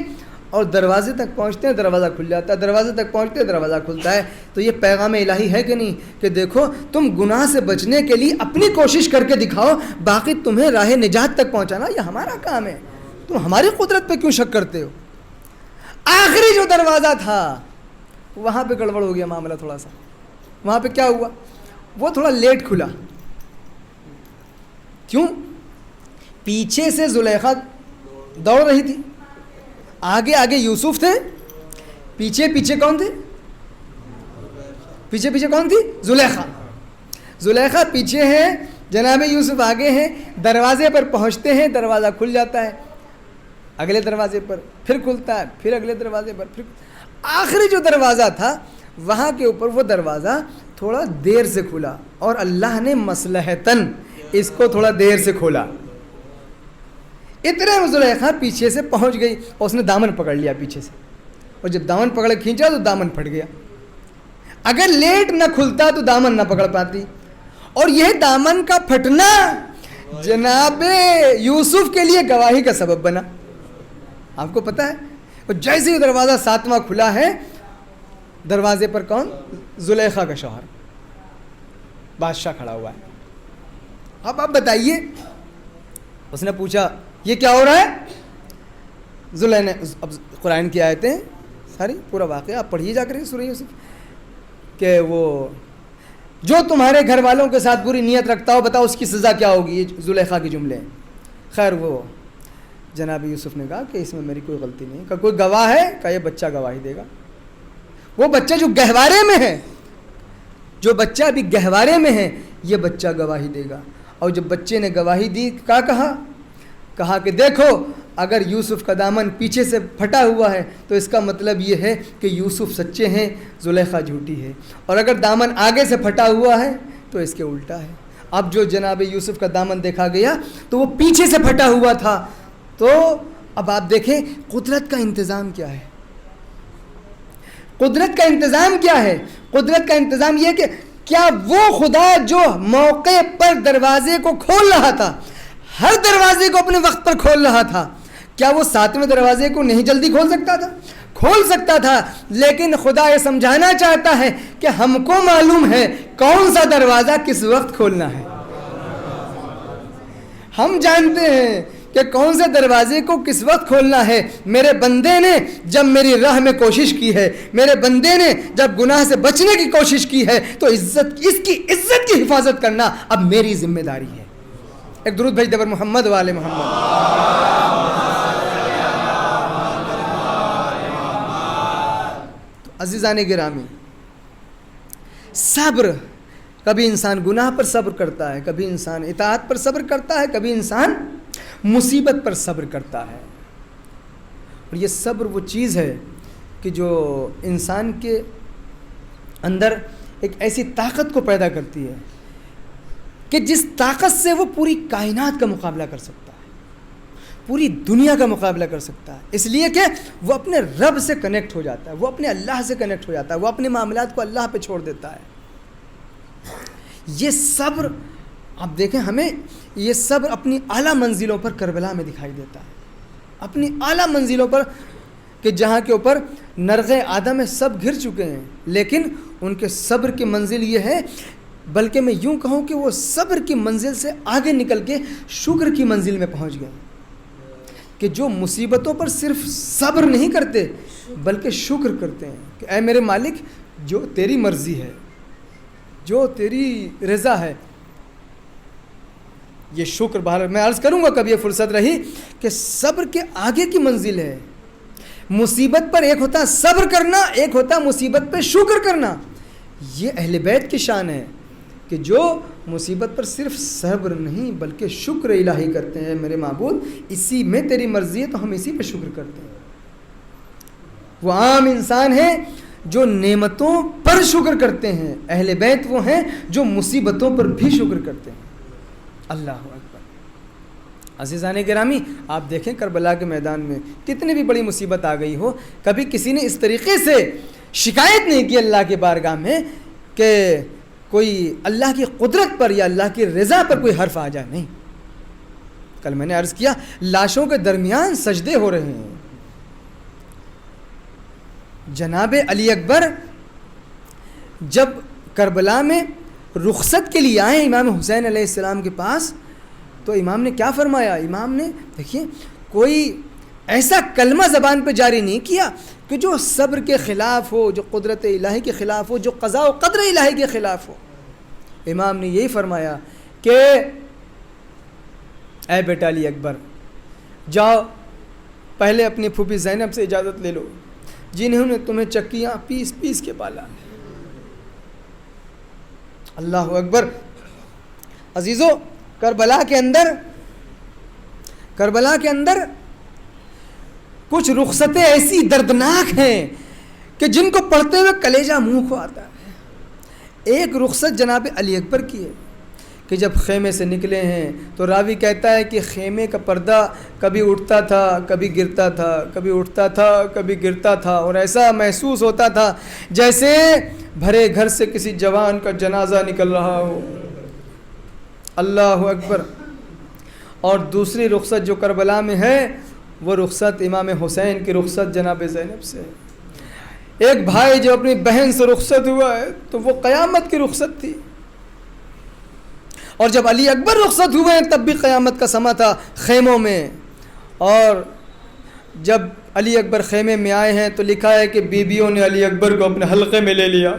اور دروازے تک پہنچتے ہیں دروازہ کھل جاتا ہے, دروازے تک پہنچتے ہیں دروازہ کھلتا ہے. تو یہ پیغام الہی ہے کہ نہیں کہ دیکھو تم گناہ سے بچنے کے لیے اپنی کوشش کر کے دکھاؤ, باقی تمہیں راہ نجات تک پہنچانا یہ ہمارا کام ہے, تم ہماری قدرت پہ کیوں شک کرتے ہو. آخری جو دروازہ تھا وہاں پہ گڑبڑ ہو گیا معاملہ تھوڑا سا. وہاں پہ کیا ہوا؟ وہ تھوڑا لیٹ کھلا. کیوں؟ پیچھے سے زلیخا دوڑ رہی تھی, آگے آگے یوسف تھے, پیچھے پیچھے کون تھے؟ پیچھے پیچھے کون تھی؟ زلیخا. زلیخا پیچھے ہے, جناب یوسف آگے ہیں. دروازے پر پہنچتے ہیں, دروازہ کھل جاتا ہے, اگلے دروازے پر پھر کھلتا ہے, پھر اگلے دروازے پر پھر. آخری جو دروازہ تھا وہاں کے اوپر وہ دروازہ تھوڑا دیر سے کھلا, اور اللہ نے مصلحتاً اس کو تھوڑا دیر سے کھولا. اتنے زلیخا پیچھے سے پہنچ گئی اور اس نے دامن پکڑ لیا پیچھے سے, اور جب دامن پکڑ کھینچا تو دامن پھٹ گیا. اگر لیٹ نہ کھلتا تو دامن نہ پکڑ پاتی, اور یہ دامن کا پھٹنا جناب یوسف کے لیے گواہی کا سبب بنا. آپ کو پتہ ہے, اور جیسے ہی دروازہ 7واں کھلا ہے, دروازے پر کون؟ زلیخا کا شوہر بادشاہ کھڑا ہوا ہے. اب آپ بتائیے, اس نے پوچھا یہ کیا ہو رہا ہے؟ زلیخا نے, اب قرآن کی آیتیں ساری پورا واقعہ آپ پڑھیے جا کر سورہ یوسف, کہ وہ جو تمہارے گھر والوں کے ساتھ بری نیت رکھتا ہو بتاؤ اس کی سزا کیا ہوگی. یہ زلیخا کے جملے ہیں. خیر وہ جناب یوسف نے کہا کہ اس میں میری کوئی غلطی نہیں. کہ کوئی گواہ ہے؟ کہ یہ بچہ گواہی دے گا. وہ بچہ جو گہوارے میں ہے، جو بچہ ابھی گہوارے میں ہے، یہ بچہ گواہی دے گا. اور جب بچے نے گواہی دی کیا کہا کہ دیکھو اگر یوسف کا دامن پیچھے سے پھٹا ہوا ہے تو اس کا مطلب یہ ہے کہ یوسف سچے ہیں، زلیخا جھوٹی ہے. اور اگر دامن آگے سے پھٹا ہوا ہے تو اس کے الٹا ہے. اب جو جناب یوسف کا دامن دیکھا گیا تو وہ پیچھے سے پھٹا ہوا تھا. تو اب آپ دیکھیں قدرت کا انتظام کیا ہے. قدرت کا انتظام کیا ہے؟ قدرت کا انتظام یہ کہ کیا وہ خدا جو موقع پر دروازے کو کھول رہا تھا، ہر دروازے کو اپنے وقت پر کھول رہا تھا، کیا وہ 7ویں دروازے کو نہیں جلدی کھول سکتا تھا؟ کھول سکتا تھا. لیکن خدا یہ سمجھانا چاہتا ہے کہ ہم کو معلوم ہے کون سا دروازہ کس وقت کھولنا ہے. ہم جانتے ہیں کہ کون سے دروازے کو کس وقت کھولنا ہے. میرے بندے نے جب میری راہ میں کوشش کی ہے، میرے بندے نے جب گناہ سے بچنے کی کوشش کی ہے تو اس کی عزت کی حفاظت کرنا اب میری ذمہ داری ہے. ایک درود بھیج دے محمد والے محمد. تو عزیزان گرامی، صبر، کبھی انسان گناہ پر صبر کرتا ہے، کبھی انسان اطاعت پر صبر کرتا ہے، کبھی انسان مصیبت پر صبر کرتا ہے. اور یہ صبر وہ چیز ہے کہ جو انسان کے اندر ایک ایسی طاقت کو پیدا کرتی ہے کہ جس طاقت سے وہ پوری کائنات کا مقابلہ کر سکتا ہے، پوری دنیا کا مقابلہ کر سکتا ہے. اس لیے کہ وہ اپنے رب سے کنیکٹ ہو جاتا ہے، وہ اپنے اللہ سے کنیکٹ ہو جاتا ہے، وہ اپنے معاملات کو اللہ پہ چھوڑ دیتا ہے. یہ صبر آپ دیکھیں، ہمیں یہ صبر اپنی اعلیٰ منزلوں پر کربلا میں دکھائی دیتا ہے. اپنی اعلیٰ منزلوں پر کہ جہاں کے اوپر نرغ آدم سب گر چکے ہیں، لیکن ان کے صبر کی منزل یہ ہے، بلکہ میں یوں کہوں کہ وہ صبر کی منزل سے آگے نکل کے شکر کی منزل میں پہنچ گئے کہ جو مصیبتوں پر صرف صبر نہیں کرتے بلکہ شکر کرتے ہیں کہ اے میرے مالک، جو تیری مرضی ہے، جو تیری رضا ہے. یہ شکر بہر میں عرض کروں گا کبھی یہ فرصت رہی کہ صبر کے آگے کی منزل ہے. مصیبت پر ایک ہوتا صبر کرنا، ایک ہوتا مصیبت پہ شکر کرنا. یہ اہل بیت کی شان ہے کہ جو مصیبت پر صرف صبر نہیں بلکہ شکر الہی کرتے ہیں. میرے معبود اسی میں تیری مرضی ہے تو ہم اسی پہ شکر کرتے ہیں. وہ عام انسان ہیں جو نعمتوں پر شکر کرتے ہیں، اہل بیت وہ ہیں جو مصیبتوں پر بھی شکر کرتے ہیں. اللہ اکبر. عزیزان گرامی، آپ دیکھیں کربلا کے میدان میں کتنی بھی بڑی مصیبت آ گئی ہو، کبھی کسی نے اس طریقے سے شکایت نہیں کی اللہ کے بارگاہ میں کہ کوئی اللہ کی قدرت پر یا اللہ کی رضا پر کوئی حرف آ جائے. نہیں. کل میں نے عرض کیا لاشوں کے درمیان سجدے ہو رہے ہیں. جناب علی اکبر جب کربلا میں رخصت کے لیے آئے امام حسین علیہ السلام کے پاس تو امام نے کیا فرمایا؟ امام نے دیکھیے کوئی ایسا کلمہ زبان پہ جاری نہیں کیا کہ جو صبر کے خلاف ہو، جو قدرت الہی کے خلاف ہو، جو قضاء و قدر الہی کے خلاف ہو. امام نے یہی فرمایا کہ اے بیٹا علی اکبر، جاؤ پہلے اپنی پھوپھی زینب سے اجازت لے لو جنہوں نے تمہیں چکیاں پیس پیس کے پالا. اللہ اکبر. عزیزو، کربلا کے اندر کچھ رخصتیں ایسی دردناک ہیں کہ جن کو پڑھتے ہوئے کلیجہ منہ کو آتا ہے. ایک رخصت جناب علی اکبر کی ہے کہ جب خیمے سے نکلے ہیں تو راوی کہتا ہے کہ خیمے کا پردہ کبھی اٹھتا تھا کبھی گرتا تھا، کبھی اٹھتا تھا کبھی گرتا تھا، اور ایسا محسوس ہوتا تھا جیسے بھرے گھر سے کسی جوان کا جنازہ نکل رہا ہو. اللہ اکبر. اور دوسری رخصت جو کربلا میں ہے وہ رخصت امام حسین کی رخصت جناب زینب سے. ایک بھائی جو اپنی بہن سے رخصت ہوا ہے تو وہ قیامت کی رخصت تھی، اور جب علی اکبر رخصت ہوئے ہیں تب بھی قیامت کا سما تھا خیموں میں. اور جب علی اکبر خیمے میں آئے ہیں تو لکھا ہے کہ بیویوں نے علی اکبر کو اپنے حلقے میں لے لیا.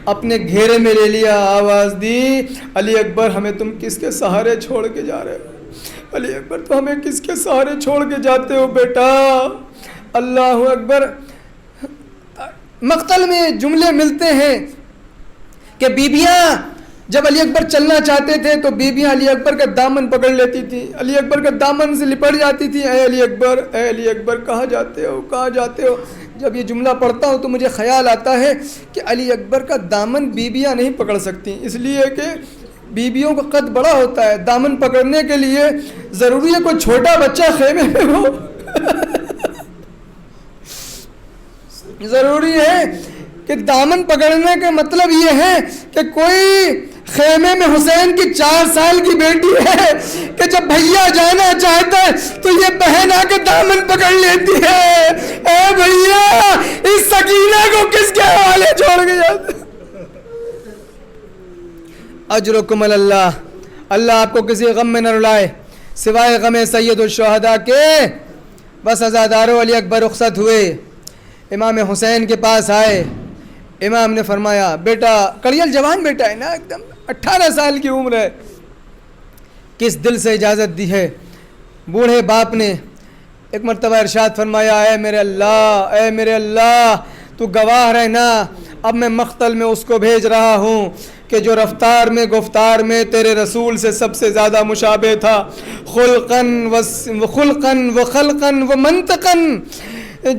اپنے گھیرے میں لے لیا, آواز دی, علی اکبر ہمیں تم کس کے سہارے چھوڑ کے جا رہے ہو؟ علی اکبر تو ہمیں کس کے سہارے چھوڑ کے جاتے ہو بیٹا؟ اللہ اکبر. مقتل میں جملے ملتے ہیں کہ بیبیاں جب علی اکبر چلنا چاہتے تھے تو بیبیاں علی اکبر کا دامن پکڑ لیتی تھی, علی اکبر کا دامن سے لپٹ جاتی تھی. اے علی اکبر کہاں جاتے ہو, کہاں جاتے ہو؟ جب یہ جملہ پڑھتا ہوں تو مجھے خیال آتا ہے کہ علی اکبر کا دامن بیبیاں نہیں پکڑ سکتی, اس لیے کہ بیبیوں کا قد بڑا ہوتا ہے. دامن پکڑنے کے لیے ضروری ہے کوئی چھوٹا بچہ خیمے میں ہو. ضروری ہے کہ دامن پکڑنے کا مطلب یہ ہے کہ کوئی خیمے میں حسین کی 4 سال کی بیٹی ہے کہ جب بھیا جانا چاہتا ہے تو یہ بہن آ کے دامن پکڑ لیتی ہے. اے بھیا اس سکینہ کو کس کے حوالے چھوڑ کے جاتے؟ اجرکم اللہ, اللہ آپ کو کسی غم میں نہ رلائے سوائے غم سید الشہداء کے. بس عزادارو علی اکبر رخصت ہوئے, امام حسین کے پاس آئے. امام نے فرمایا بیٹا, کڑیل جوان بیٹا ہے نا, ایک دم 18 سال کی عمر ہے, کس دل سے اجازت دی ہے؟ بوڑھے باپ نے ایک مرتبہ ارشاد فرمایا, اے میرے اللہ تو گواہ رہنا, اب میں مقتل میں اس کو بھیج رہا ہوں کہ جو رفتار میں گفتار میں تیرے رسول سے سب سے زیادہ مشابہ تھا, خلقاً و خلقاً و منطقاً,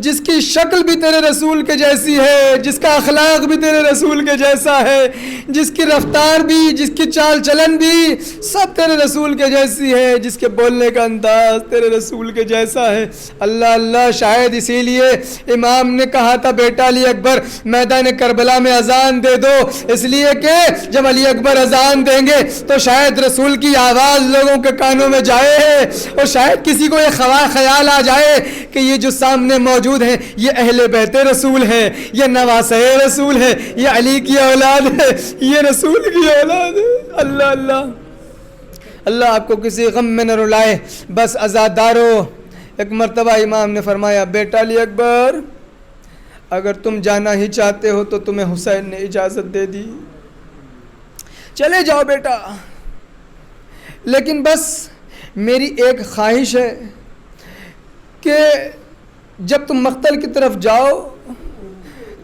جس کی شکل بھی تیرے رسول کے جیسی ہے, جس کا اخلاق بھی تیرے رسول کے جیسا ہے, جس کی رفتار بھی, جس کی چال چلن بھی سب تیرے رسول کے جیسی ہے, جس کے بولنے کا انداز تیرے رسول کے جیسا ہے. اللہ شاید اسی لیے امام نے کہا تھا بیٹا علی اکبر میدان کربلا میں اذان دے دو, اس لیے کہ جب علی اکبر اذان دیں گے تو شاید رسول کی آواز لوگوں کے کانوں میں جائے اور شاید کسی کو یہ خیال آ جائے کہ یہ جو سامنے موجود ہیں یہ اہل بیت رسول ہے, یہ نواسہ رسول ہے, یہ علی کی اولاد ہے, یہ رسول کی اولاد ہے. اللہ آپ کو کسی غم میں نہ رلائے. بس عزادارو, ایک مرتبہ امام نے فرمایا بیٹا علی اکبر اگر تم جانا ہی چاہتے ہو تو تمہیں حسین نے اجازت دے دی, چلے جاؤ بیٹا, لیکن بس میری ایک خواہش ہے کہ جب تم مقتل کی طرف جاؤ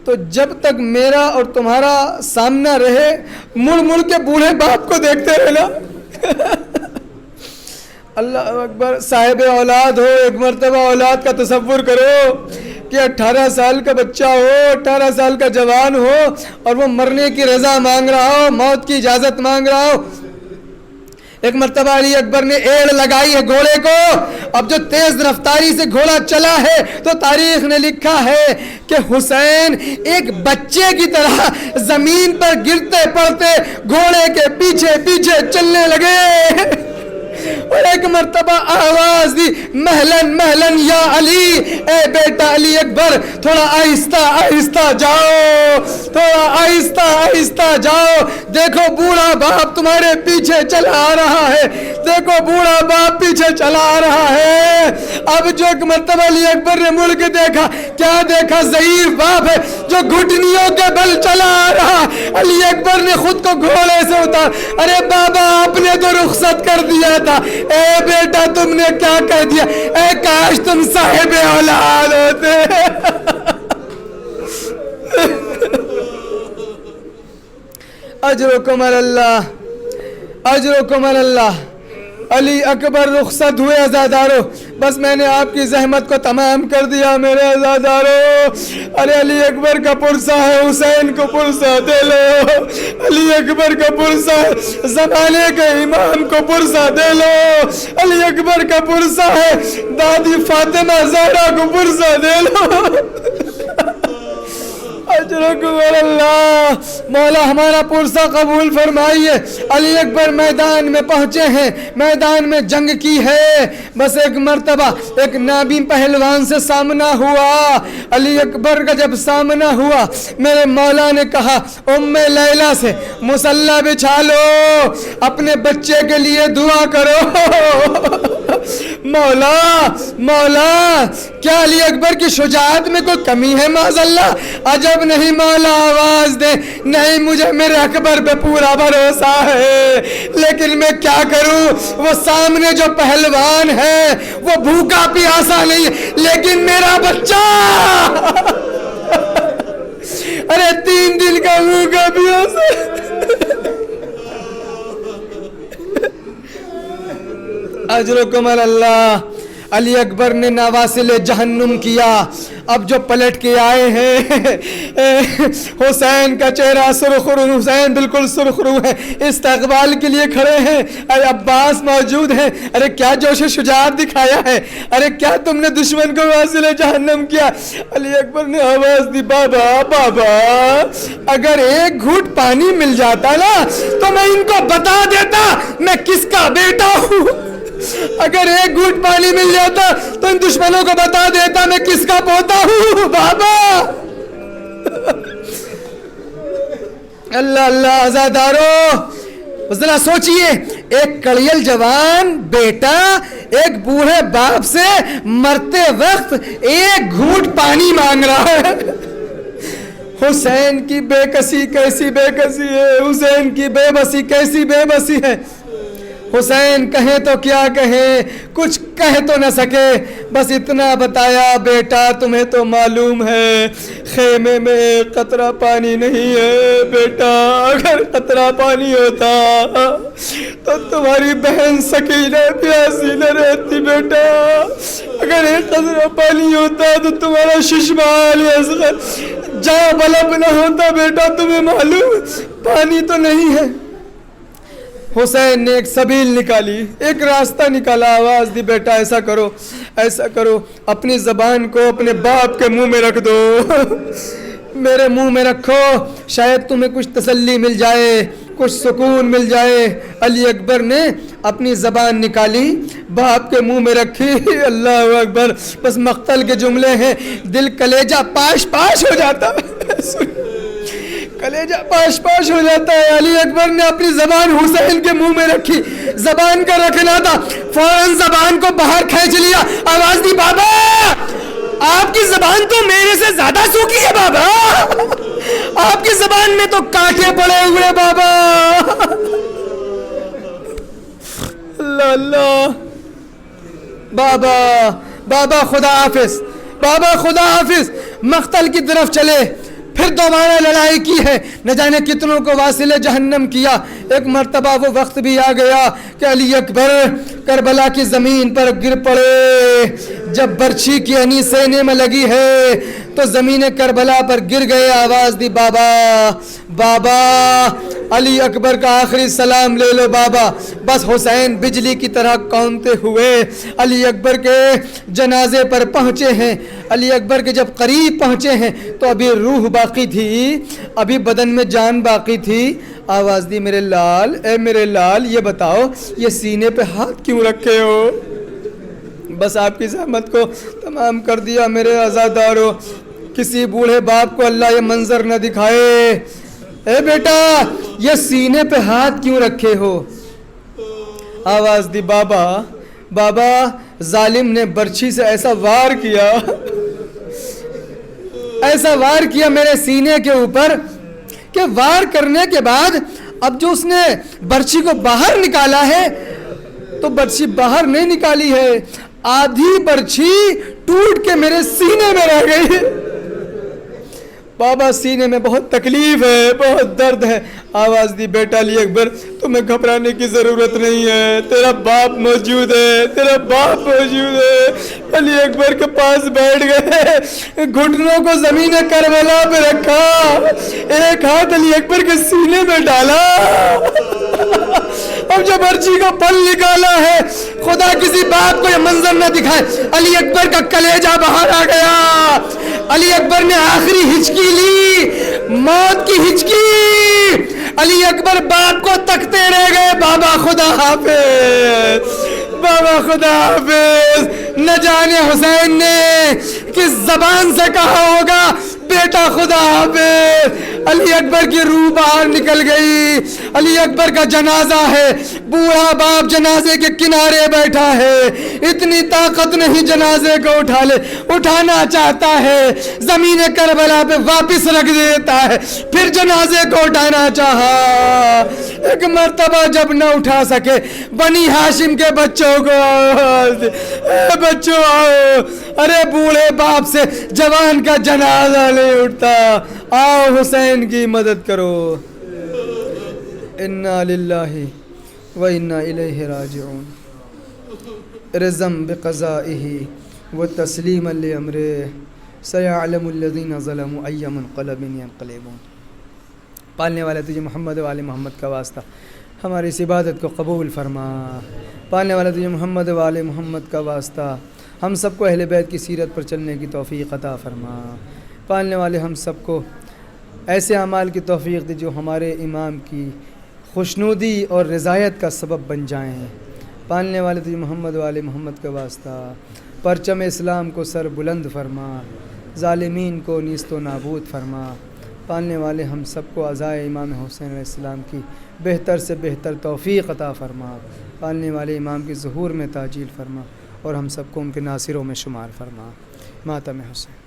تو جب تک میرا اور تمہارا سامنا رہے مڑ کے بوڑھے باپ کو دیکھتے رہنا. اللہ اکبر, صاحب اولاد ہو, ایک مرتبہ اولاد کا تصور کرو کہ 18 سال کا بچہ ہو, 18 سال کا جوان ہو اور وہ مرنے کی رضا مانگ رہا ہو, موت کی اجازت مانگ رہا ہو. ایک مرتبہ علی اکبر نے ایڑ لگائی ہے گھوڑے کو, اب جو تیز رفتاری سے گھوڑا چلا ہے تو تاریخ نے لکھا ہے کہ حسین ایک بچے کی طرح زمین پر گرتے پڑتے گھوڑے کے پیچھے پیچھے چلنے لگے اور ایک مرتبہ آواز دی, مہلن مہلن یا علی, اے بیٹا علی اکبر تھوڑا آہستہ آہستہ جاؤ, تھوڑا آہستہ آہستہ جاؤ, دیکھو بوڑھا باپ تمہارے پیچھے چلا آ رہا ہے, دیکھو بوڑھا باپ پیچھے چلا آ رہا ہے. اب جو ایک مرتبہ علی اکبر نے مڑ کے دیکھا, کیا دیکھا؟ ضعیف باپ ہے جو گھٹنیوں کے بل چلا آ رہا. علی اکبر نے خود کو گھوڑے سے اتار, ارے بابا آپ نے تو رخصت کر دیا تھا, اے بیٹا تم نے کیا کہہ دیا, اے کاش تم صاحب اولاد ہوتے. اجرکم اللہ, اجرکم اللہ. علی اکبر رخصت ہوئے عزادارو, بس میں نے آپ کی زحمت کو تمام کر دیا میرے عزادارو. ارے علی اکبر کا پرسہ ہے, حسین کو پرسہ دے لو. علی اکبر کا پرسہ ہے, زمانے کے امام کو پرسہ دے لو. علی اکبر کا پرسہ ہے, دادی فاطمہ زہرا کو پرسہ دے لو. اجرکم اللہ. مولا ہمارا پرسہ قبول فرمائیے. علی اکبر میدان میں پہنچے ہیں, میدان میں جنگ کی ہے. بس ایک مرتبہ ایک نابی پہلوان سے سامنا ہوا. علی اکبر کا جب سامنا ہوا میرے مولا نے کہا ام لیلہ سے مصلی بچھا لو, اپنے بچے کے لیے دعا کرو. مولا مولا کیا علی اکبر کی شجاعت میں کوئی کمی ہے معاذ اللہ؟ عجب نہیں مولا، آواز دے، نہیں مجھے میرے اکبر پہ پورا بھروسہ ہے، لیکن میں کیا کروں؟ وہ سامنے جو پہلوان ہے وہ بھوکا پیاسا نہیں ہے، لیکن میرا بچہ ارے 3 دن کا بھوکا پیاسا۔ اجرکم اللہ۔ علی اکبر نے نواصل جہنم کیا۔ اب جو پلٹ کے آئے ہیں حسین کا چہرہ سرخرو، حسین بالکل سرخرو ہے، استقبال کے لیے کھڑے ہیں۔ ارے عباس موجود ہیں، ارے کیا جوش و شجاعت دکھایا ہے، ارے کیا تم نے دشمن کو واصل جہنم کیا؟ علی اکبر نے آواز دی، بابا بابا اگر ایک گھوٹ پانی مل جاتا نا تو میں ان کو بتا دیتا میں کس کا بیٹا ہوں۔ اگر ایک گھوٹ پانی مل جاتا تو ان دشمنوں کو بتا دیتا میں کس کا پوتا ہوں۔ بابا اللہ اللہ عزادارو، ذرا سوچئے، ایک کڑیل جوان بیٹا ایک بوڑھے باپ سے مرتے وقت ایک گھوٹ پانی مانگ رہا ہے۔ حسین کی بے کسی کیسی بے کسی ہے، حسین کی بے بسی کیسی بے بسی ہے۔ حسین کہیں تو کیا کہیں، کچھ کہہ تو نہ سکے، بس اتنا بتایا، بیٹا تمہیں تو معلوم ہے خیمے میں ایک قطرہ پانی نہیں ہے، بیٹا اگر قطرہ پانی ہوتا تو تمہاری بہن سکینہ پیاسی نہ رہتی، بیٹا اگر ایک قطرہ پانی ہوتا تو تمہارا ششمال اصغر جاں بلب نہ ہوتا، بیٹا تمہیں معلوم پانی تو نہیں ہے۔ حسین نے ایک سبیل نکالی، ایک راستہ نکالا، آواز دی، بیٹا ایسا کرو ایسا کرو، اپنی زبان کو اپنے باپ کے منہ میں رکھ دو، میرے منہ میں رکھو، شاید تمہیں کچھ تسلی مل جائے، کچھ سکون مل جائے۔ علی اکبر نے اپنی زبان نکالی، باپ کے منہ میں رکھی، اللہ اکبر، بس مقتل کے جملے ہیں، دل کلیجہ پاش پاش ہو جاتا کلیجہ پاش پاش ہو جاتا ہے۔ علی اکبر نے اپنی زبان حسین کے منہ میں رکھی، زبان کا رکھنا تھا، فوراً زبان کو باہر کھینچ لیا، آواز دی، بابا آپ کی زبان تو میرے سے زیادہ سوکھی ہے، بابا آپ کی زبان میں تو کانٹے پڑے ہوئے، بابا اللہ اللہ۔ بابا بابا خدا حافظ، بابا خدا حافظ، مقتل کی طرف چلے، پھر دوبارہ لڑائی کی ہے، نہ جانے کتنوں کو واصل جہنم کیا۔ ایک مرتبہ وہ وقت بھی آ گیا کہ علی اکبر کربلا کی زمین پر گر پڑے، جب برچھی کی انی سینے میں لگی ہے تو زمین کربلا پر گر گئے، آواز دی، بابا بابا علی اکبر کا آخری سلام لے لو بابا۔ بس حسین بجلی کی طرح کونتے ہوئے علی اکبر کے جنازے پر پہنچے ہیں۔ علی اکبر کے جب قریب پہنچے ہیں تو ابھی روح باقی تھی، ابھی بدن میں جان باقی تھی، آواز دی، میرے لال، اے میرے لال، یہ بتاؤ یہ سینے پہ ہاتھ کیوں رکھے ہو؟ بس آپ کی زحمت کو تمام کر دیا میرے عزادارو، کسی بوڑھے باپ کو اللہ یہ منظر نہ دکھائے۔ اے بیٹا یہ سینے پہ ہاتھ کیوں رکھے ہو؟ آواز دی، بابا بابا ظالم نے برچھی سے ایسا وار کیا، ایسا وار کیا میرے سینے کے اوپر کہ وار کرنے کے بعد اب جو اس نے برچھی کو باہر نکالا ہے تو برچھی باہر نہیں نکالی ہے، آدھی برچھی ٹوٹ کے میرے سینے میں رہ گئی۔ بابا سینے میں بہت تکلیف ہے، بہت درد ہے، آواز دی، بیٹا علی اکبر تمہیں گھبرانے کی ضرورت نہیں ہے، تیرا باپ موجود ہے، تیرا باپ موجود ہے۔ علی اکبر کے پاس بیٹھ گئے، گھٹنوں کو زمین کربلا پہ رکھا، ایک ہاتھ علی اکبر کے سینے میں ڈالا، اب جب برچھی کا پل نکالا ہے، خدا کسی باپ کو یہ منظر نہ دکھائے، علی اکبر کا کلیجہ باہر آ گیا۔ علی اکبر نے آخری ہچکی لی، موت کی ہچکی، علی اکبر باپ کو تکتے رہ گئے، بابا خدا حافظ، بابا خدا حافظ۔ نہ جانے حسین نے کس زبان سے کہا ہوگا بیٹا خدا حافظ، علی اکبر کی روح باہر نکل گئی. علی اکبر کا جنازہ ہے, بوڑھا باپ جنازے کے کنارے بیٹھا ہے, اتنی طاقت نہیں جنازے کو اٹھا لے, اٹھانا چاہتا ہے زمین کربلا پہ واپس رکھ دیتا ہے, پھر جنازے کو اٹھانا چاہا. ایک مرتبہ جب نہ اٹھا سکے, بنی ہاشم کے بچوں کو آواز دی, اے بچوں آؤ, ارے بوڑھے باپ سے جوان کا جنازہ نہیں اٹھتا, آؤ حسین کی مدد کرو. انا للہ و انا الیہ راجعون. رضم بقضائہ و تسلیما لامرہ سیعلم الذین ظلموا ای منقلب ینقلبون. پالنے والے تجھے محمد و آل محمد کا واسطہ ہماری اس عبادت کو قبول فرما. پالنے والے تجھے محمد و آل محمد کا واسطہ ہم سب کو اہل بیت کی سیرت پر چلنے کی توفیق عطا فرما. پالنے والے ہم سب کو ایسے اعمال کی توفیق دی جو ہمارے امام کی خوشنودی اور رضایت کا سبب بن جائیں. پالنے والے تجھے محمد و آل محمد کا واسطہ پرچم اسلام کو سر بلند فرما, ظالمین کو نیست و نابود فرما. پالنے والے ہم سب کو عزائے امام حسین علیہ السلام کی بہتر سے بہتر توفیق عطا فرما. پالنے والے امام کی ظہور میں تاجیل فرما اور ہم سب کو ان کے ناصروں میں شمار فرما. ماتم حسین.